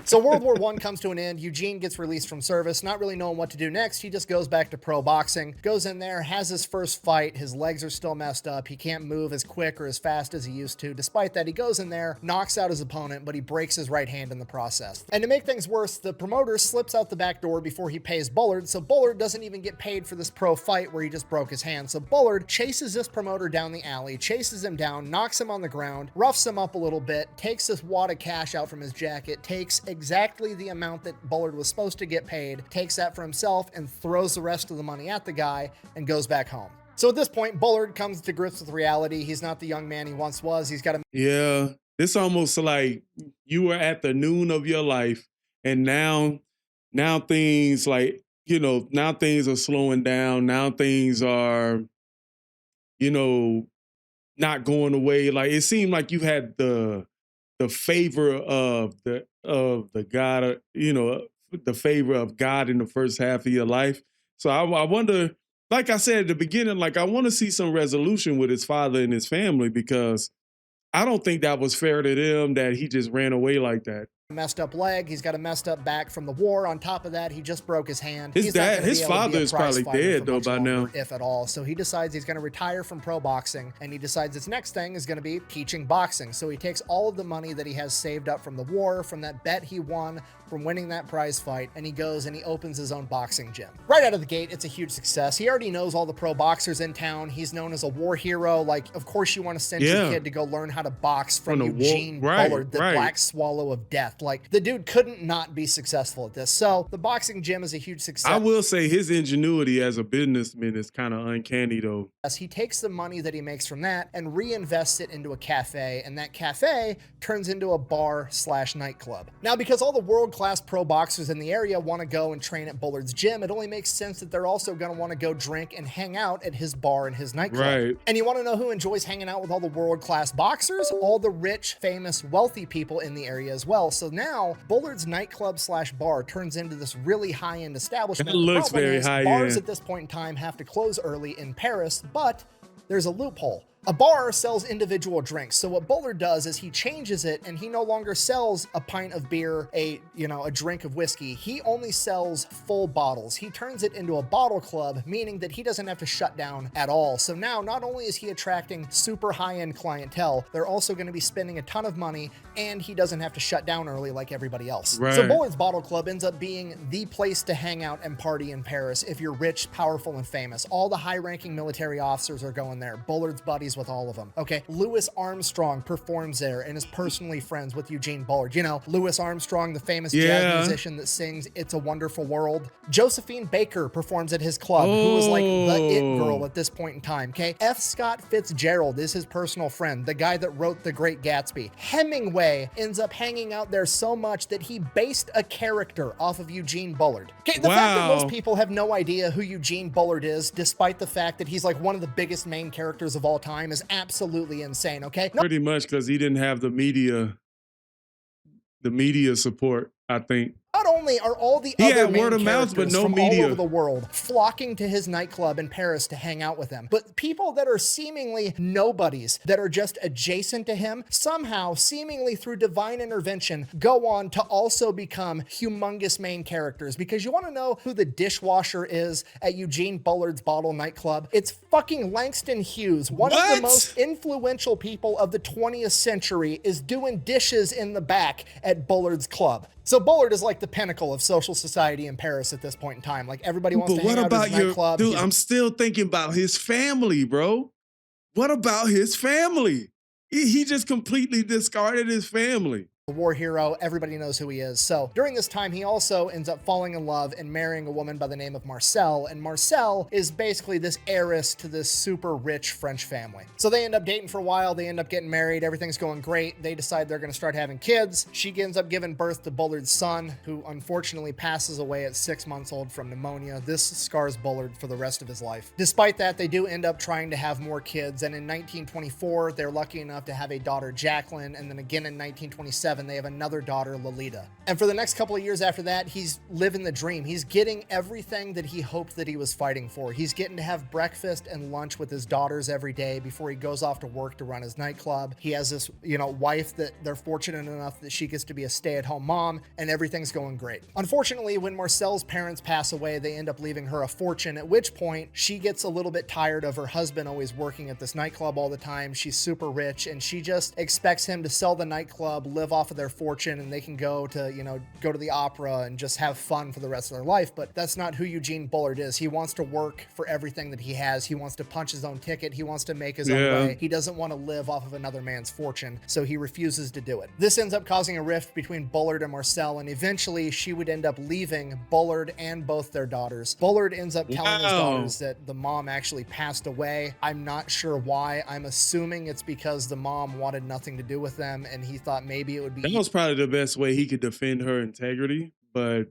So World War I comes to an end. Eugene gets released from service, not really knowing what to do next. He just goes back to pro boxing, goes in there, has his first fight. His legs are still messed up. He can't move as quick or as fast as he used to. Despite that, he goes in there, knocks out his opponent, but he breaks his right hand in the process. And to make things worse, the promoter slips out the back door before he pays Bullard, so Bullard doesn't even get paid for this pro fight where he just broke his hand. So Bullard chases this promoter down the alley, chases him down, knocks him on the ground, roughs him up a little bit, takes this wad of cash out from his jacket, takes exactly the amount that Bullard was supposed to get paid, takes that for himself, and throws the rest of the money at the guy and goes back home. So at this point, Bullard comes to grips with reality. He's not the young man he once was. He's got to Yeah, it's almost like you were at the noon of your life, and now things now things are slowing down. Now things are, not going away. Like it seemed like you had the favor of the God, the favor of God in the first half of your life. So I wonder, like I said at the beginning, like I want to see some resolution with his father and his family, because I don't think that was fair to them that he just ran away like that. messed up leg, he's got a messed up back from the war. On top of that, he just broke his hand. His He's not dad, gonna his be able to be father a is prize probably fighter dead for though much by longer, now. if at all. So he decides he's going to retire from pro boxing, and he decides his next thing is going to be teaching boxing. So he takes all of the money that he has saved up from the war, from that bet he won, from winning that prize fight, and he goes and he opens his own boxing gym. Right out of the gate, it's a huge success. He already knows all the pro boxers in town. He's known as a war hero. Like, of course you want to send your kid to go learn how to box from Eugene Bullard, the Black Swallow of Death. Like, the dude couldn't not be successful at this. So the boxing gym is a huge success. I will say his ingenuity as a businessman is kind of uncanny though. He takes the money that he makes from that and reinvests it into a cafe, and that cafe turns into a bar/nightclub. Now, because all the world-class pro boxers in the area want to go and train at Bullard's gym, it only makes sense that they're also going to want to go drink and hang out at his bar and his nightclub. Right. And you want to know who enjoys hanging out with all the world-class boxers? All the rich, famous, wealthy people in the area as well. So now Bullard's nightclub/bar turns into this really high-end establishment. It looks very high-end. Bars at this point in time have to close early in Paris, but there's a loophole. A bar sells individual drinks. So what Bullard does is he changes it, and he no longer sells a pint of beer, a drink of whiskey. He only sells full bottles. He turns it into a bottle club, meaning that he doesn't have to shut down at all. So now not only is he attracting super high-end clientele, they're also going to be spending a ton of money, and he doesn't have to shut down early like everybody else. Right. So Bullard's Bottle Club ends up being the place to hang out and party in Paris if you're rich, powerful, and famous. All the high-ranking military officers are going there. Bullard's buddies with all of them. Okay, Louis Armstrong performs there and is personally friends with Eugene Bullard. You know, Louis Armstrong, the famous jazz musician that sings It's a Wonderful World. Josephine Baker performs at his club, who is like the it girl at this point in time. Okay, F. Scott Fitzgerald is his personal friend, the guy that wrote The Great Gatsby. Hemingway ends up hanging out there so much that he based a character off of Eugene Bullard. Okay, the fact that most people have no idea who Eugene Bullard is, despite the fact that he's like one of the biggest main characters of all time, is absolutely insane, okay? Pretty much because he didn't have the media support, I think. Not only are all the He other had main word of mouth, but characters no from media. all over the world flocking to his nightclub in Paris to hang out with him, but people that are seemingly nobodies, that are just adjacent to him, somehow, seemingly through divine intervention, go on to also become humongous main characters. Because you want to know who the dishwasher is at Eugene Bullard's Bottle nightclub? It's fucking Langston Hughes, one of the most influential people of the 20th century, is doing dishes in the back at Bullard's club. So Bullard is like the pinnacle of social society in Paris at this point in time. Like, everybody wants to hang out at his nightclub. Dude, I'm still thinking about his family, bro. What about his family? He just completely discarded his family. A war hero, everybody knows who he is. So during this time, he also ends up falling in love and marrying a woman by the name of Marcel, and Marcel is basically this heiress to this super rich French family. So they end up dating for a while, they end up getting married, everything's going great, they decide they're gonna start having kids. She ends up giving birth to Bullard's son, who unfortunately passes away at 6 months old from pneumonia. This scars Bullard for the rest of his life. Despite that, they do end up trying to have more kids, and in 1924, they're lucky enough to have a daughter, Jacqueline, and then again in 1927, they have another daughter, Lolita. And for the next couple of years after that, he's living the dream. He's getting everything that he hoped that he was fighting for. He's getting to have breakfast and lunch with his daughters every day before he goes off to work to run his nightclub. He has this, wife that they're fortunate enough that she gets to be a stay-at-home mom, and everything's going great. Unfortunately, when Marcel's parents pass away, they end up leaving her a fortune, at which point she gets a little bit tired of her husband always working at this nightclub all the time. She's super rich, and she just expects him to sell the nightclub, live off of their fortune, and they can go to the opera and just have fun for the rest of their life. But that's not who Eugene Bullard is. He wants to work for everything that he has. He wants to punch his own ticket. He wants to make his own way. He doesn't want to live off of another man's fortune, so he refuses to do it. This ends up causing a rift between Bullard and Marcel, and eventually she would end up leaving Bullard and both their daughters. Bullard ends up telling his daughters that the mom actually passed away. I'm not sure why. I'm assuming it's because the mom wanted nothing to do with them, and he thought maybe it would be... That was probably the best way he could defend her integrity, but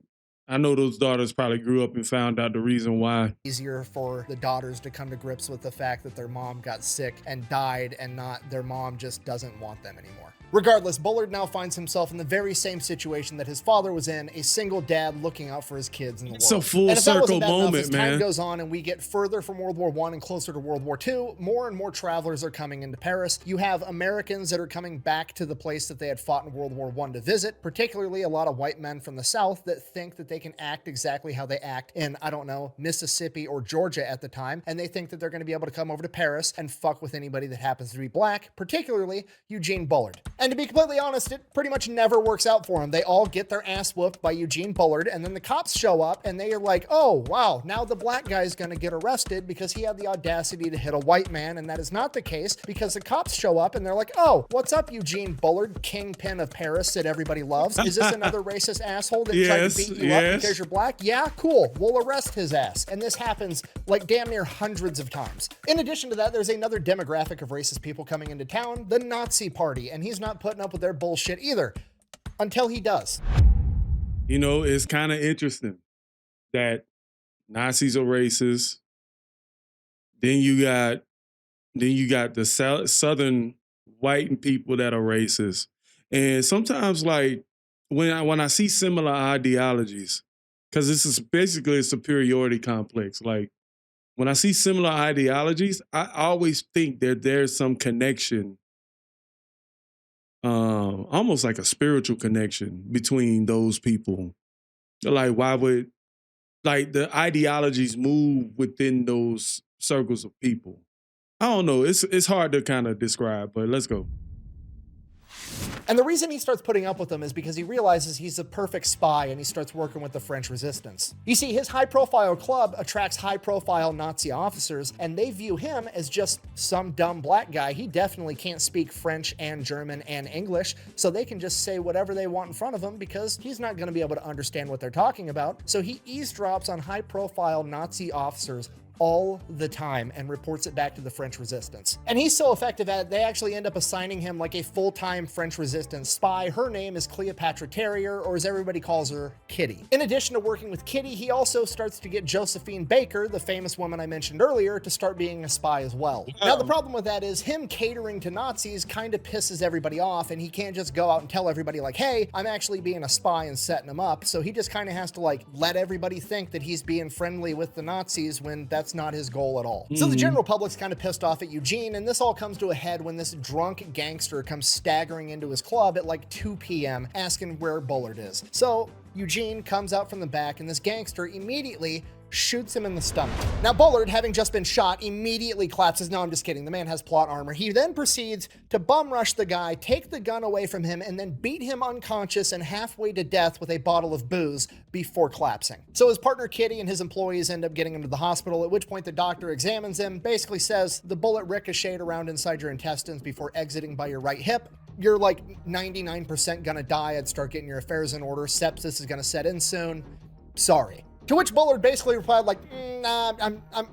I know those daughters probably grew up and found out the reason why. Easier for the daughters to come to grips with the fact that their mom got sick and died, and not their mom just doesn't want them anymore. Regardless, Bullard now finds himself in the very same situation that his father was in, a single dad looking out for his kids in the world. It's a full and if that wasn't circle bad enough, moment, as time man. goes on and we get further from World War I and closer to World War II, more and more travelers are coming into Paris. You have Americans that are coming back to the place that they had fought in World War I to visit, particularly a lot of white men from the South that think that they can act exactly how they act in, I don't know, Mississippi or Georgia at the time, and they think that they're going to be able to come over to Paris and fuck with anybody that happens to be black, particularly Eugene Bullard. And to be completely honest, it pretty much never works out for him. They all get their ass whooped by Eugene Bullard, and then the cops show up and they are like, oh, wow, now the black guy is going to get arrested because he had the audacity to hit a white man, and that is not the case because the cops show up and they're like, oh, what's up, Eugene Bullard, kingpin of Paris that everybody loves? Is this another racist asshole that tried to beat you up because you're black? Yeah, cool. We'll arrest his ass. And this happens like damn near hundreds of times. In addition to that, there's another demographic of racist people coming into town, the Nazi Party, and he's not putting up with their bullshit either. Until he does. You know, it's kind of interesting that Nazis are racist. Then you got the Southern white people that are racist. And sometimes, like, when I see similar ideologies, because this is basically a superiority complex, like, when I see similar ideologies, I always think that there's some connection, almost like a spiritual connection between those people. Like, why would, like, the ideologies move within those circles of people? I don't know. It's hard to kind of describe, but let's go. And the reason he starts putting up with them is because he realizes he's a perfect spy and he starts working with the French resistance. You see, his high-profile club attracts high-profile Nazi officers, and they view him as just some dumb black guy. He definitely can't speak French and German and English, so they can just say whatever they want in front of him because he's not going to be able to understand what they're talking about. So he eavesdrops on high-profile Nazi officers all the time and reports it back to the French resistance. And he's so effective at it, they actually end up assigning him like a full-time French resistance spy. Her name is Cleopatra Terrier, or as everybody calls her, Kitty. In addition to working with Kitty, he also starts to get Josephine Baker, the famous woman I mentioned earlier, to start being a spy as well. Now, the problem with that is him catering to Nazis kind of pisses everybody off, and he can't just go out and tell everybody like, hey, I'm actually being a spy and setting them up. So he just kind of has to like let everybody think that he's being friendly with the Nazis when that's not his goal at all. So the general public's kind of pissed off at Eugene, and this all comes to a head when this drunk gangster comes staggering into his club at like 2 p.m. asking where Bullard is. So Eugene comes out from the back, and this gangster immediately shoots him in the stomach. Now, Bullard, having just been shot, immediately collapses. No, I'm just kidding. The man has plot armor. He then proceeds to bum rush the guy, take the gun away from him, and then beat him unconscious and halfway to death with a bottle of booze before collapsing. So his partner Kitty and his employees end up getting him to the hospital, at which point the doctor examines him, basically says the bullet ricocheted around inside your intestines before exiting by your right hip. You're like 99% gonna die. I'd start getting your affairs in order. Sepsis is gonna set in soon. Sorry. To which Bullard basically replied like, nah,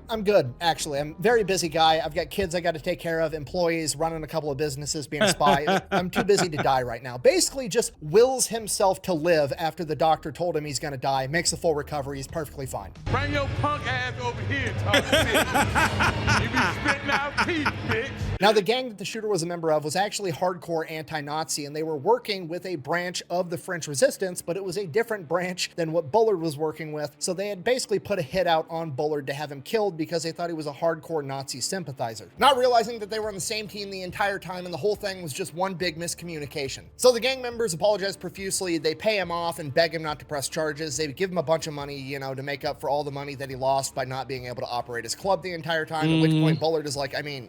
I'm good, actually. I'm a very busy guy. I've got kids I got to take care of, employees, running a couple of businesses, being a spy. I'm too busy to die right now. Basically just wills himself to live after the doctor told him he's going to die, makes a full recovery. He's perfectly fine. Bring your punk ass over here, talk shit. You be spitting out teeth, bitch. Now, the gang that the shooter was a member of was actually hardcore anti-Nazi, and they were working with a branch of the French resistance, but it was a different branch than what Bullard was working with. So they had basically put a hit out on Bullard to have him killed because they thought he was a hardcore Nazi sympathizer, not realizing that they were on the same team the entire time and the whole thing was just one big miscommunication. So the gang members apologize profusely. They pay him off and beg him not to press charges. They give him a bunch of money, you know, to make up for all the money that he lost by not being able to operate his club the entire time, at which point Bullard is like, I mean,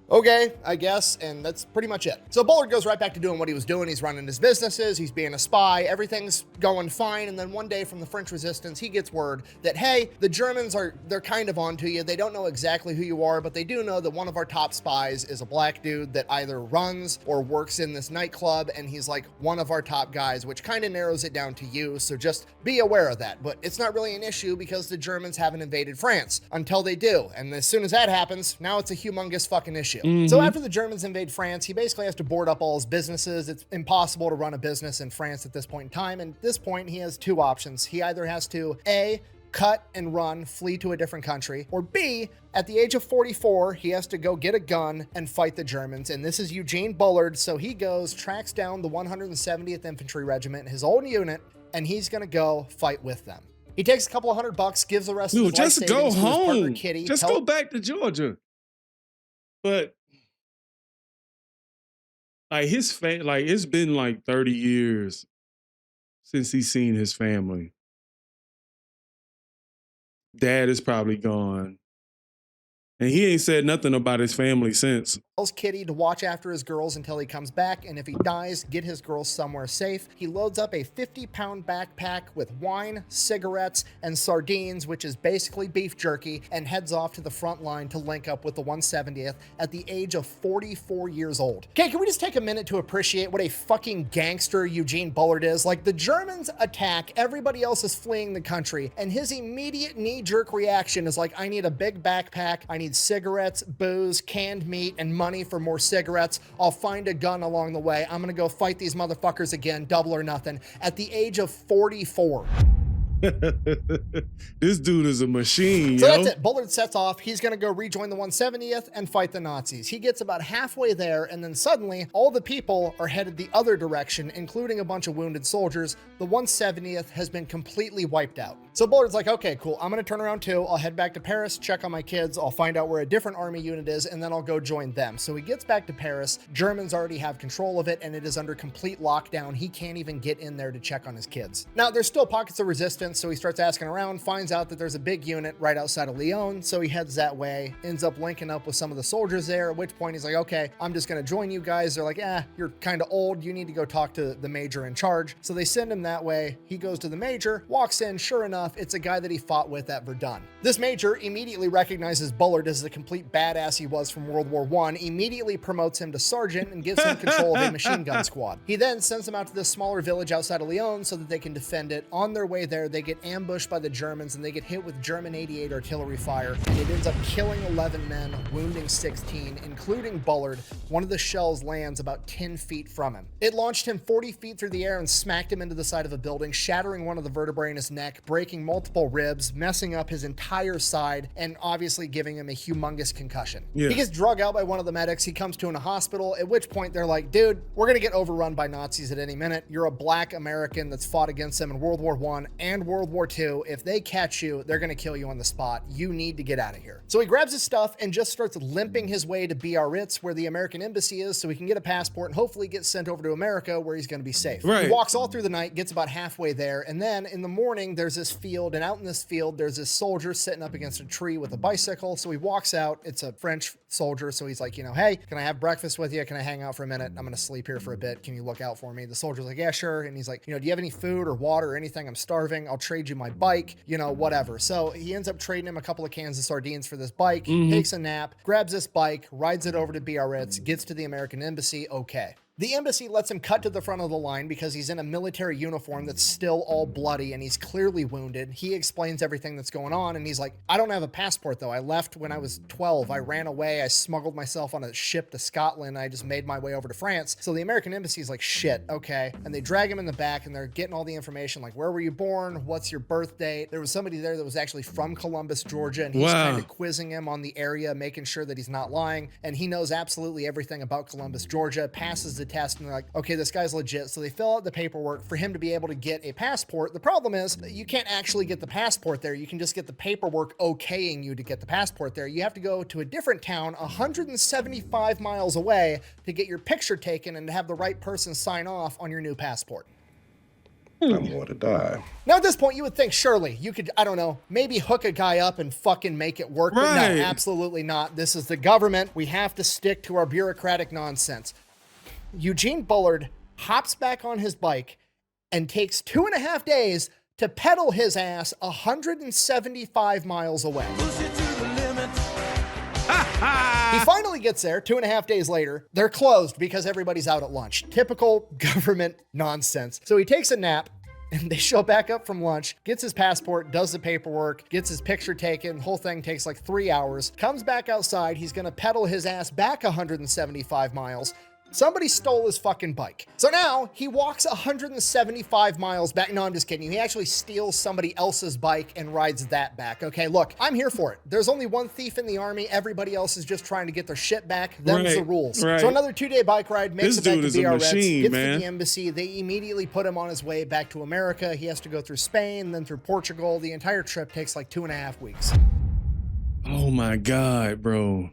okay, I guess, and that's pretty much it. So Bullard goes right back to doing what he was doing. He's running his businesses, he's being a spy, everything's going fine, and then one day from the French resistance, he gets word that, hey, the Germans they're kind of onto you. They don't know exactly who you are, but they do know that one of our top spies is a black dude that either runs or works in this nightclub, and he's like one of our top guys, which kind of narrows it down to you, so just be aware of that. But it's not really an issue because the Germans haven't invaded France until they do, and as soon as that happens, now it's a humongous fucking issue. So after the Germans invade France, he basically has to board up all his businesses. It's impossible to run a business in France at this point in time. And at this point, he has two options. He either has to A, cut and run, flee to a different country, or B, at the age of 44, he has to go get a gun and fight the Germans. And this is Eugene Bullard. So he goes, tracks down the 170th Infantry Regiment, his old unit, and he's going to go fight with them. He takes a couple of $100, gives the rest of his life just go savings to his partner, home. Kitty. Just go back to Georgia. But like it's been like 30 years since he's seen his family. Dad is probably gone. And he ain't said nothing about his family since. Tells Kitty to watch after his girls until he comes back, and if he dies, get his girls somewhere safe. He loads up a 50-pound backpack with wine, cigarettes, and sardines, which is basically beef jerky, and heads off to the front line to link up with the 170th at the age of 44 years old. Okay, can we just take a minute to appreciate what a fucking gangster Eugene Bullard is? Like, the Germans attack, everybody else is fleeing the country, and his immediate knee-jerk reaction is like, I need a big backpack, I need cigarettes, booze, canned meat, and money for more cigarettes. I'll find a gun along the way. I'm gonna go fight these motherfuckers again, double or nothing, at the age of 44. This dude is a machine, So yo. that's it. Bullard sets off. He's going to go rejoin the 170th and fight the Nazis. He gets about halfway there, and then suddenly all the people are headed the other direction, including a bunch of wounded soldiers. The 170th has been completely wiped out. So Bullard's like, okay, cool. I'm going to turn around too. I'll head back to Paris, check on my kids. I'll find out where a different army unit is, and then I'll go join them. So he gets back to Paris. Germans already have control of it, and it is under complete lockdown. He can't even get in there to check on his kids. Now, there's still pockets of resistance, so he starts asking around, finds out that there's a big unit right outside of Lyon, so he heads that way, ends up linking up with some of the soldiers there, at which point he's like, okay, I'm just going to join you guys. They're like, you're kind of old. You need to go talk to the major in charge. So they send him that way. He goes to the major, walks in. Sure enough, it's a guy that he fought with at Verdun. This major immediately recognizes Bullard as the complete badass he was from World War I, immediately promotes him to sergeant and gives him control of a machine gun squad. He then sends him out to this smaller village outside of Lyon so that they can defend it. On their way there, they get ambushed by the Germans and they get hit with German 88 artillery fire, and it ends up killing 11 men, wounding 16, including Bullard. One of the shells lands about 10 feet from him. It launched him 40 feet through the air and smacked him into the side of a building, shattering one of the vertebrae in his neck, breaking multiple ribs, messing up his entire side, and obviously giving him a humongous concussion. Yeah. He gets drug out by one of the medics. He comes to in a hospital, at which point they're like, dude, we're gonna get overrun by Nazis at any minute. You're a black American that's fought against them in World War I and World War II. If they catch you, they're gonna kill you on the spot. You need to get out of here. So he grabs his stuff and just starts limping his way to Biarritz, where the American embassy is, so he can get a passport and hopefully get sent over to America where he's gonna be safe. Right. He walks all through the night, gets about halfway there, and then in the morning there's this field, and out in this field there's this soldier sitting up against a tree with a bicycle. So he walks out. It's a French soldier, so he's like, hey, can I have breakfast with you? Can I hang out for a minute? I'm gonna sleep here for a bit. Can you look out for me? The soldier's like, yeah, sure. And he's like, do you have any food or water or anything? I'm starving. I'll trade you my bike, whatever. So he ends up trading him a couple of cans of sardines for this bike, takes a nap, grabs this bike, rides it over to Biarritz, gets to the American embassy. Okay. The embassy lets him cut to the front of the line because he's in a military uniform that's still all bloody and he's clearly wounded. He explains everything that's going on and he's like, I don't have a passport though. I left when I was 12. I ran away. I smuggled myself on a ship to Scotland. I just made my way over to France. So the American embassy is like, shit, okay. And they drag him in the back and they're getting all the information like, where were you born? What's your birth date? There was somebody there that was actually from Columbus, Georgia, and he's kind of quizzing him on the area, making sure that he's not lying. And he knows absolutely everything about Columbus, Georgia, passes the test, and they're like, okay, this guy's legit. So they fill out the paperwork for him to be able to get a passport. The problem is you can't actually get the passport there. You can just get the paperwork okaying you to get the passport there. You have to go to a different town 175 miles away to get your picture taken and to have the right person sign off on your new passport. I'm going to die. Now, at this point, you would think, surely, you could, I don't know, maybe hook a guy up and fucking make it work. But no, absolutely not. This is the government. We have to stick to our bureaucratic nonsense. Eugene Bullard hops back on his bike and takes 2.5 days to pedal his ass 175 miles away. He finally gets there 2.5 days later. They're closed because everybody's out at lunch. Typical government nonsense. So he takes a nap and they show back up from lunch, gets his passport, does the paperwork, gets his picture taken. The whole thing takes like 3 hours. Comes back outside. He's going to pedal his ass back 175 miles. Somebody stole his fucking bike. So now he walks 175 miles back. No, I'm just kidding. He actually steals somebody else's bike and rides that back. Okay, look, I'm here for it. There's only one thief in the army. Everybody else is just trying to get their shit back. Them's the rules. So another 2-day bike ride makes it back to BRX, gets to the embassy. They immediately put him on his way back to America. He has to go through Spain, then through Portugal. The entire trip takes like 2.5 weeks. Oh my God, bro.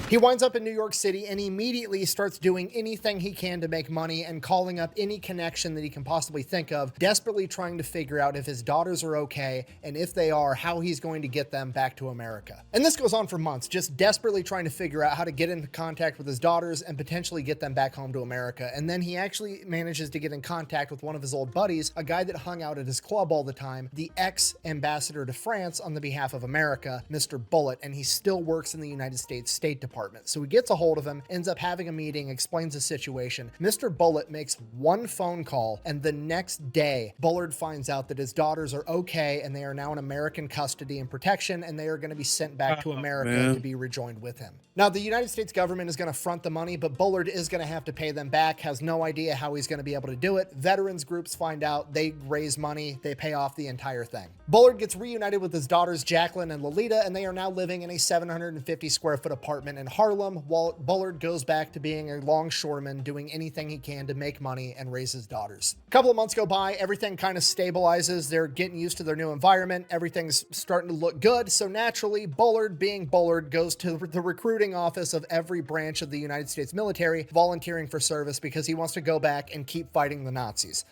He winds up in New York City and immediately starts doing anything he can to make money and calling up any connection that he can possibly think of, desperately trying to figure out if his daughters are okay, and if they are, how he's going to get them back to America. And this goes on for months, just desperately trying to figure out how to get into contact with his daughters and potentially get them back home to America. And then he actually manages to get in contact with one of his old buddies, a guy that hung out at his club all the time, the ex-ambassador to France on the behalf of America, Mr. Bullitt, and he still works in the United States State Department. So he gets a hold of him, ends up having a meeting, explains the situation. Mr. Bullitt makes one phone call, and the next day, Bullard finds out that his daughters are okay and they are now in American custody and protection, and they are going to be sent back to America to be rejoined with him. Now, the United States government is going to front the money, but Bullard is going to have to pay them back, has no idea how he's going to be able to do it. Veterans groups find out, they raise money, they pay off the entire thing. Bullard gets reunited with his daughters, Jacqueline and Lolita, and they are now living in a 750 square foot apartment in Harlem, while Bullard goes back to being a longshoreman, doing anything he can to make money and raise his daughters. A couple of months go by, everything kind of stabilizes, they're getting used to their new environment, everything's starting to look good, so naturally, Bullard, being Bullard, goes to the recruiting office of every branch of the United States military, volunteering for service because he wants to go back and keep fighting the Nazis.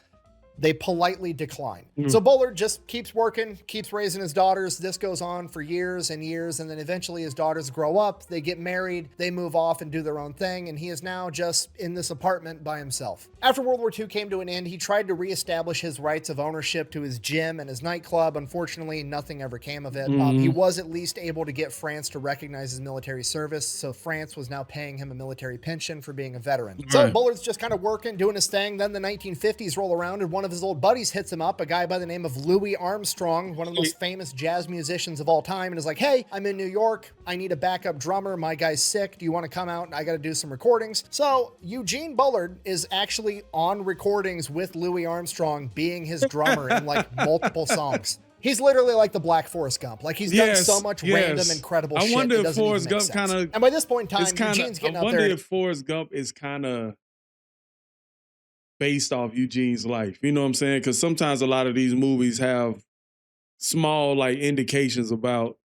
They politely decline. So Bullard just keeps working, keeps raising his daughters. This goes on for years and years, and then eventually his daughters grow up, they get married, they move off and do their own thing, and he is now just in this apartment by himself. After World War II came to an end, he tried to reestablish his rights of ownership to his gym and his nightclub. Unfortunately, nothing ever came of it. He was at least able to get France to recognize his military service, so France was now paying him a military pension for being a veteran. So Bullard's just kind of working, doing his thing. Then the 1950s roll around, and one of his old buddies hits him up, a guy by the name of Louis Armstrong, one of the most famous jazz musicians of all time, and is like, hey, I'm in New York. I need a backup drummer. My guy's sick. Do you want to come out? I got to do some recordings. So Eugene Bullard is actually on recordings with Louis Armstrong being his drummer in like multiple songs. He's literally like the Black Forrest Gump. Like he's done so much random, incredible shit. I wonder if Forrest Gump kind of... And by this point in time, Eugene's getting up there. I wonder if Forrest Gump is kind of based off Eugene's life. You know what I'm saying? Because sometimes a lot of these movies have small like indications about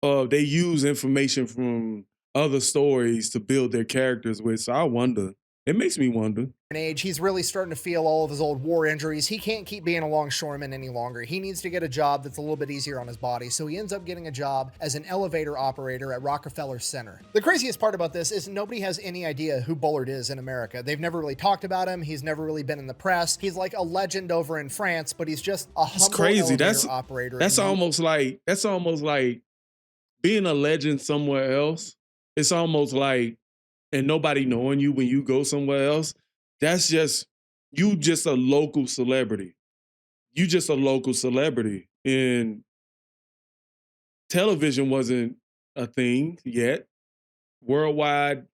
they use information from other stories to build their characters with. So I wonder. It makes me wonder. Age, he's really starting to feel all of his old war injuries. He can't keep being a longshoreman any longer. He needs to get a job that's a little bit easier on his body. So he ends up getting a job as an elevator operator at Rockefeller Center. The craziest part about this is nobody has any idea who Bullard is in America. They've never really talked about him. He's never really been in the press. He's like a legend over in France, but he's just a humble elevator operator. That's almost like being a legend somewhere else. It's almost like, and nobody knowing you when you go somewhere else, that's just, you just a local celebrity. You just a local celebrity. And television wasn't a thing yet. Worldwide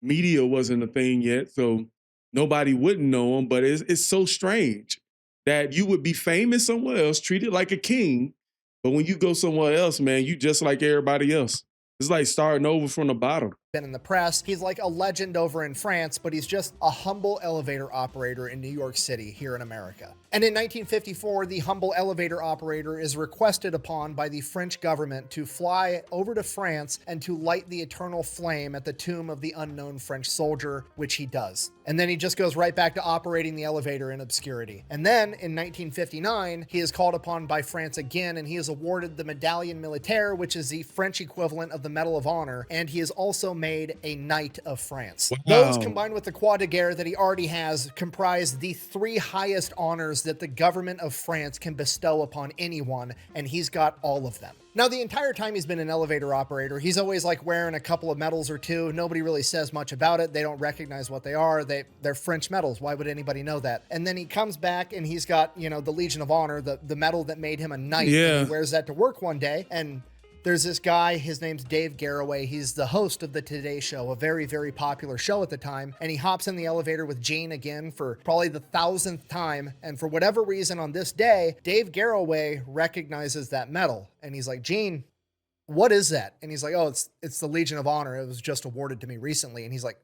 media wasn't a thing yet, so nobody wouldn't know him, but it's so strange that you would be famous somewhere else, treated like a king, but when you go somewhere else, man, you just like everybody else. It's like starting over from the bottom. Been in the press. He's like a legend over in France, but he's just a humble elevator operator in New York City here in America. And in 1954, the humble elevator operator is requested upon by the French government to fly over to France and to light the eternal flame at the tomb of the unknown French soldier, which he does. And then he just goes right back to operating the elevator in obscurity. And then in 1959, he is called upon by France again, and he is awarded the Médaille Militaire, which is the French equivalent of the Medal of Honor, and he is also made a Knight of France. Wow. Those combined with the Croix de Guerre that he already has comprise the 3 highest honors that the government of France can bestow upon anyone, and he's got all of them. Now, the entire time he's been an elevator operator, he's always like wearing a couple of medals or two. Nobody really says much about it. They don't recognize what they are. They're French medals. Why would anybody know that? And then he comes back and he's got, you know, the Legion of Honor, the medal that made him a knight. Yeah. And he wears that to work one day, and There's this guy, his name's Dave Garroway. He's the host of the Today Show, a very, very popular show at the time. And he hops in the elevator with Gene again for probably the 1000th time. And for whatever reason on this day, Dave Garroway recognizes that medal. And he's like, Gene, what is that? And he's like, oh, it's the Legion of Honor. It was just awarded to me recently. And he's like,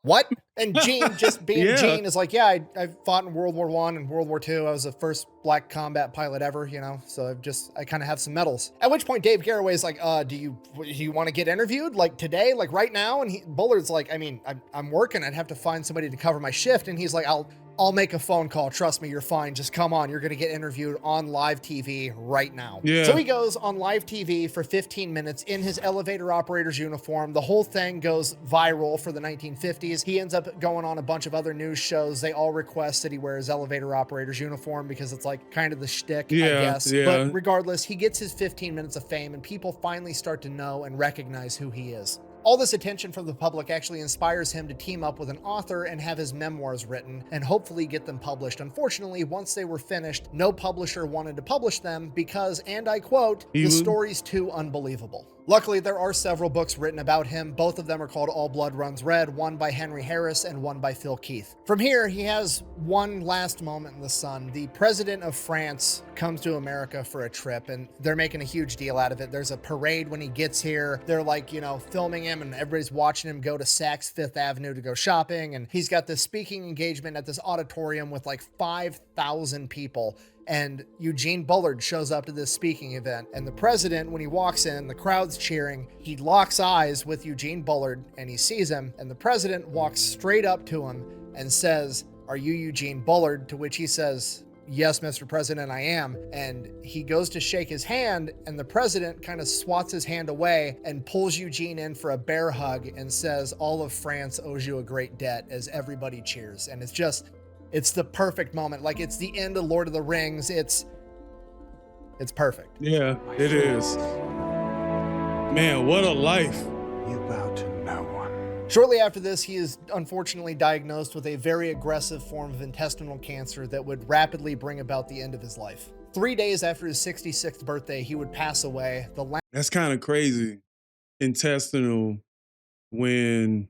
what? And Gene, just being Gene, is like, yeah, I fought in World War I and World War II. I was the first black combat pilot ever, you know, so I kind of have some medals. At which point Dave Garroway is like, do you want to get interviewed like today, like right now? And Bullard's like, I mean, I'm working. I'd have to find somebody to cover my shift. And he's like, I'll make a phone call. Trust me, you're fine. Just come on. You're going to get interviewed on live TV right now. Yeah. So he goes on live TV for 15 minutes in his elevator operator's uniform. The whole thing goes viral for the 1950s. He ends up going on a bunch of other news shows. They all request that he wear his elevator operator's uniform because it's like kind of the shtick, I guess. Yeah. But regardless, he gets his 15 minutes of fame and people finally start to know and recognize who he is. All this attention from the public actually inspires him to team up with an author and have his memoirs written and hopefully get them published. Unfortunately, once they were finished, no publisher wanted to publish them because, and I quote, the story's too unbelievable. Luckily, there are several books written about him. Both of them are called All Blood Runs Red, one by Henry Harris and one by Phil Keith. From here, he has one last moment in the sun. The president of France comes to America for a trip and they're making a huge deal out of it. There's a parade when he gets here. They're like, you know, filming him and everybody's watching him go to Saks Fifth Avenue to go shopping. And he's got this speaking engagement at this auditorium with like 5,000 people. And Eugene Bullard shows up to this speaking event. And the president, when he walks in, the crowd's cheering. He locks eyes with Eugene Bullard and he sees him. And the president walks straight up to him and says, "Are you Eugene Bullard?" To which he says, "Yes, Mr. President, I am." And he goes to shake his hand and the president kind of swats his hand away and pulls Eugene in for a bear hug and says, "All of France owes you a great debt," as everybody cheers. And it's the perfect moment. Like, it's the end of Lord of the Rings. It's perfect. Yeah, it is. Man, what a life. You bow to no one. Shortly after this, he is unfortunately diagnosed with a very aggressive form of intestinal cancer that would rapidly bring about the end of his life. 3 days after his 66th birthday, he would pass away. That's kind of crazy. Intestinal when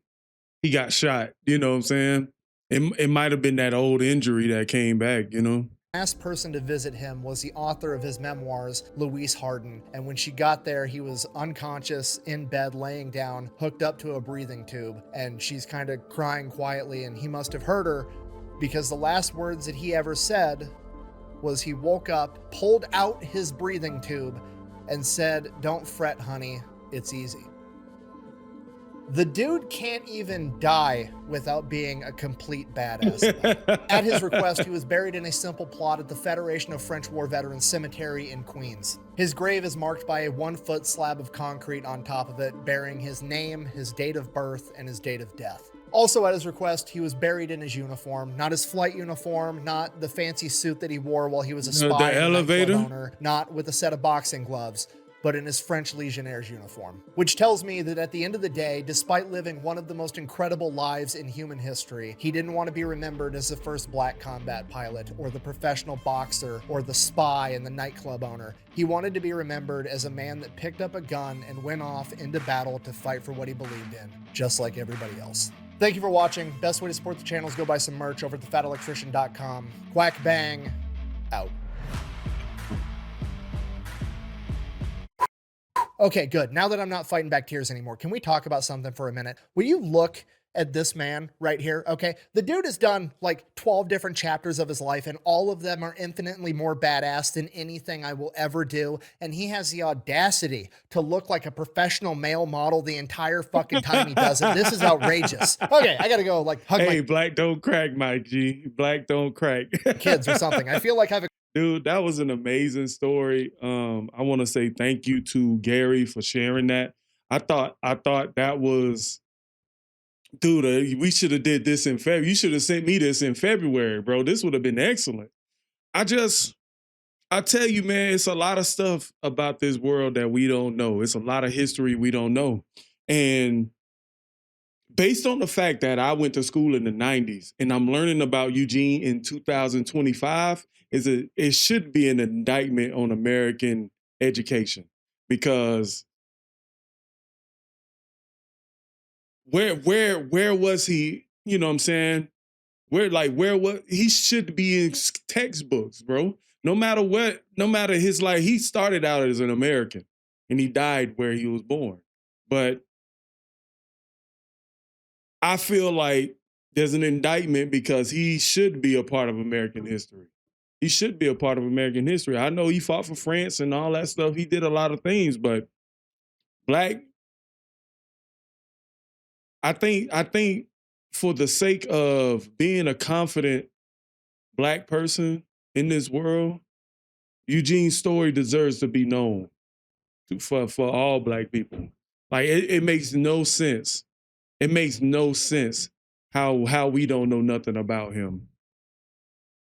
he got shot, you know what I'm saying? It might have been that old injury that came back, you know? Last person to visit him was the author of his memoirs, Louise Harden. And when she got there, he was unconscious, in bed, laying down, hooked up to a breathing tube. And she's kind of crying quietly, and he must have heard her because the last words that he ever said was he woke up, pulled out his breathing tube, and said, "Don't fret, honey, it's easy." The dude can't even die without being a complete badass. At his request, he was buried in a simple plot at the Federation of French War Veterans Cemetery in Queens. His grave is marked by a 1-foot slab of concrete on top of it, bearing his name, his date of birth, and his date of death. Also at his request, he was buried in his uniform, not his flight uniform, not the fancy suit that he wore while he was a spy and elevator owner, not with a set of boxing gloves, but in his French Legionnaire's uniform. Which tells me that at the end of the day, despite living one of the most incredible lives in human history, he didn't want to be remembered as the first black combat pilot, or the professional boxer, or the spy and the nightclub owner. He wanted to be remembered as a man that picked up a gun and went off into battle to fight for what he believed in, just like everybody else. Thank you for watching. Best way to support the channel is go buy some merch over at thefatelectrician.com. Quack bang, out. Okay, good. Now that I'm not fighting back tears anymore, can we talk about something for a minute? Will you look at this man right here? Okay, the dude has done like 12 different chapters of his life, and all of them are infinitely more badass than anything I will ever do. And he has the audacity to look like a professional male model the entire fucking time he does it. This is outrageous. Okay, I gotta go like hug Hey, black don't crack, Mike G. Black don't crack. my kids or something. I feel like I've Dude, that was an amazing story. I want to say thank you to Gary for sharing that. I thought that was, dude, we should have did this in February. You should have sent me this in February, bro. This would have been excellent. I tell you, man, it's a lot of stuff about this world that we don't know. It's a lot of history we don't know. And based on the fact that I went to school in the 90s and I'm learning about Eugene in 2025, it should be an indictment on American education, because where was he? You know what I'm saying? Where was he? Should be in textbooks, bro. No matter what, no matter his life, he started out as an American and he died where he was born. But I feel like there's an indictment because he should be a part of American history. He should be a part of American history. I know he fought for France and all that stuff. He did a lot of things, but black, I think for the sake of being a confident black person in this world, Eugene's story deserves to be known for all black people. Like it makes no sense. It makes no sense how we don't know nothing about him.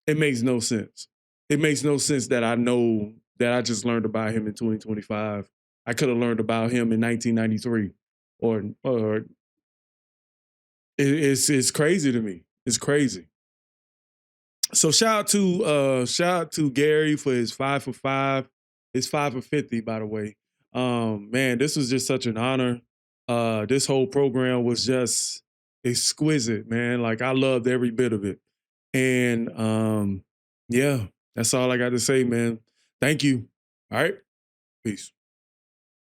It makes no sense. It makes no sense that I know that I just learned about him in 2025. I could have learned about him in 1993, or it's crazy to me. It's crazy. So shout out to Gary for his 5 for 5. His 5 for 50, by the way. Man, this was just such an honor. This whole program was just exquisite, man. Like I loved every bit of it. And yeah, that's all I got to say, man. Thank you. All right. Peace.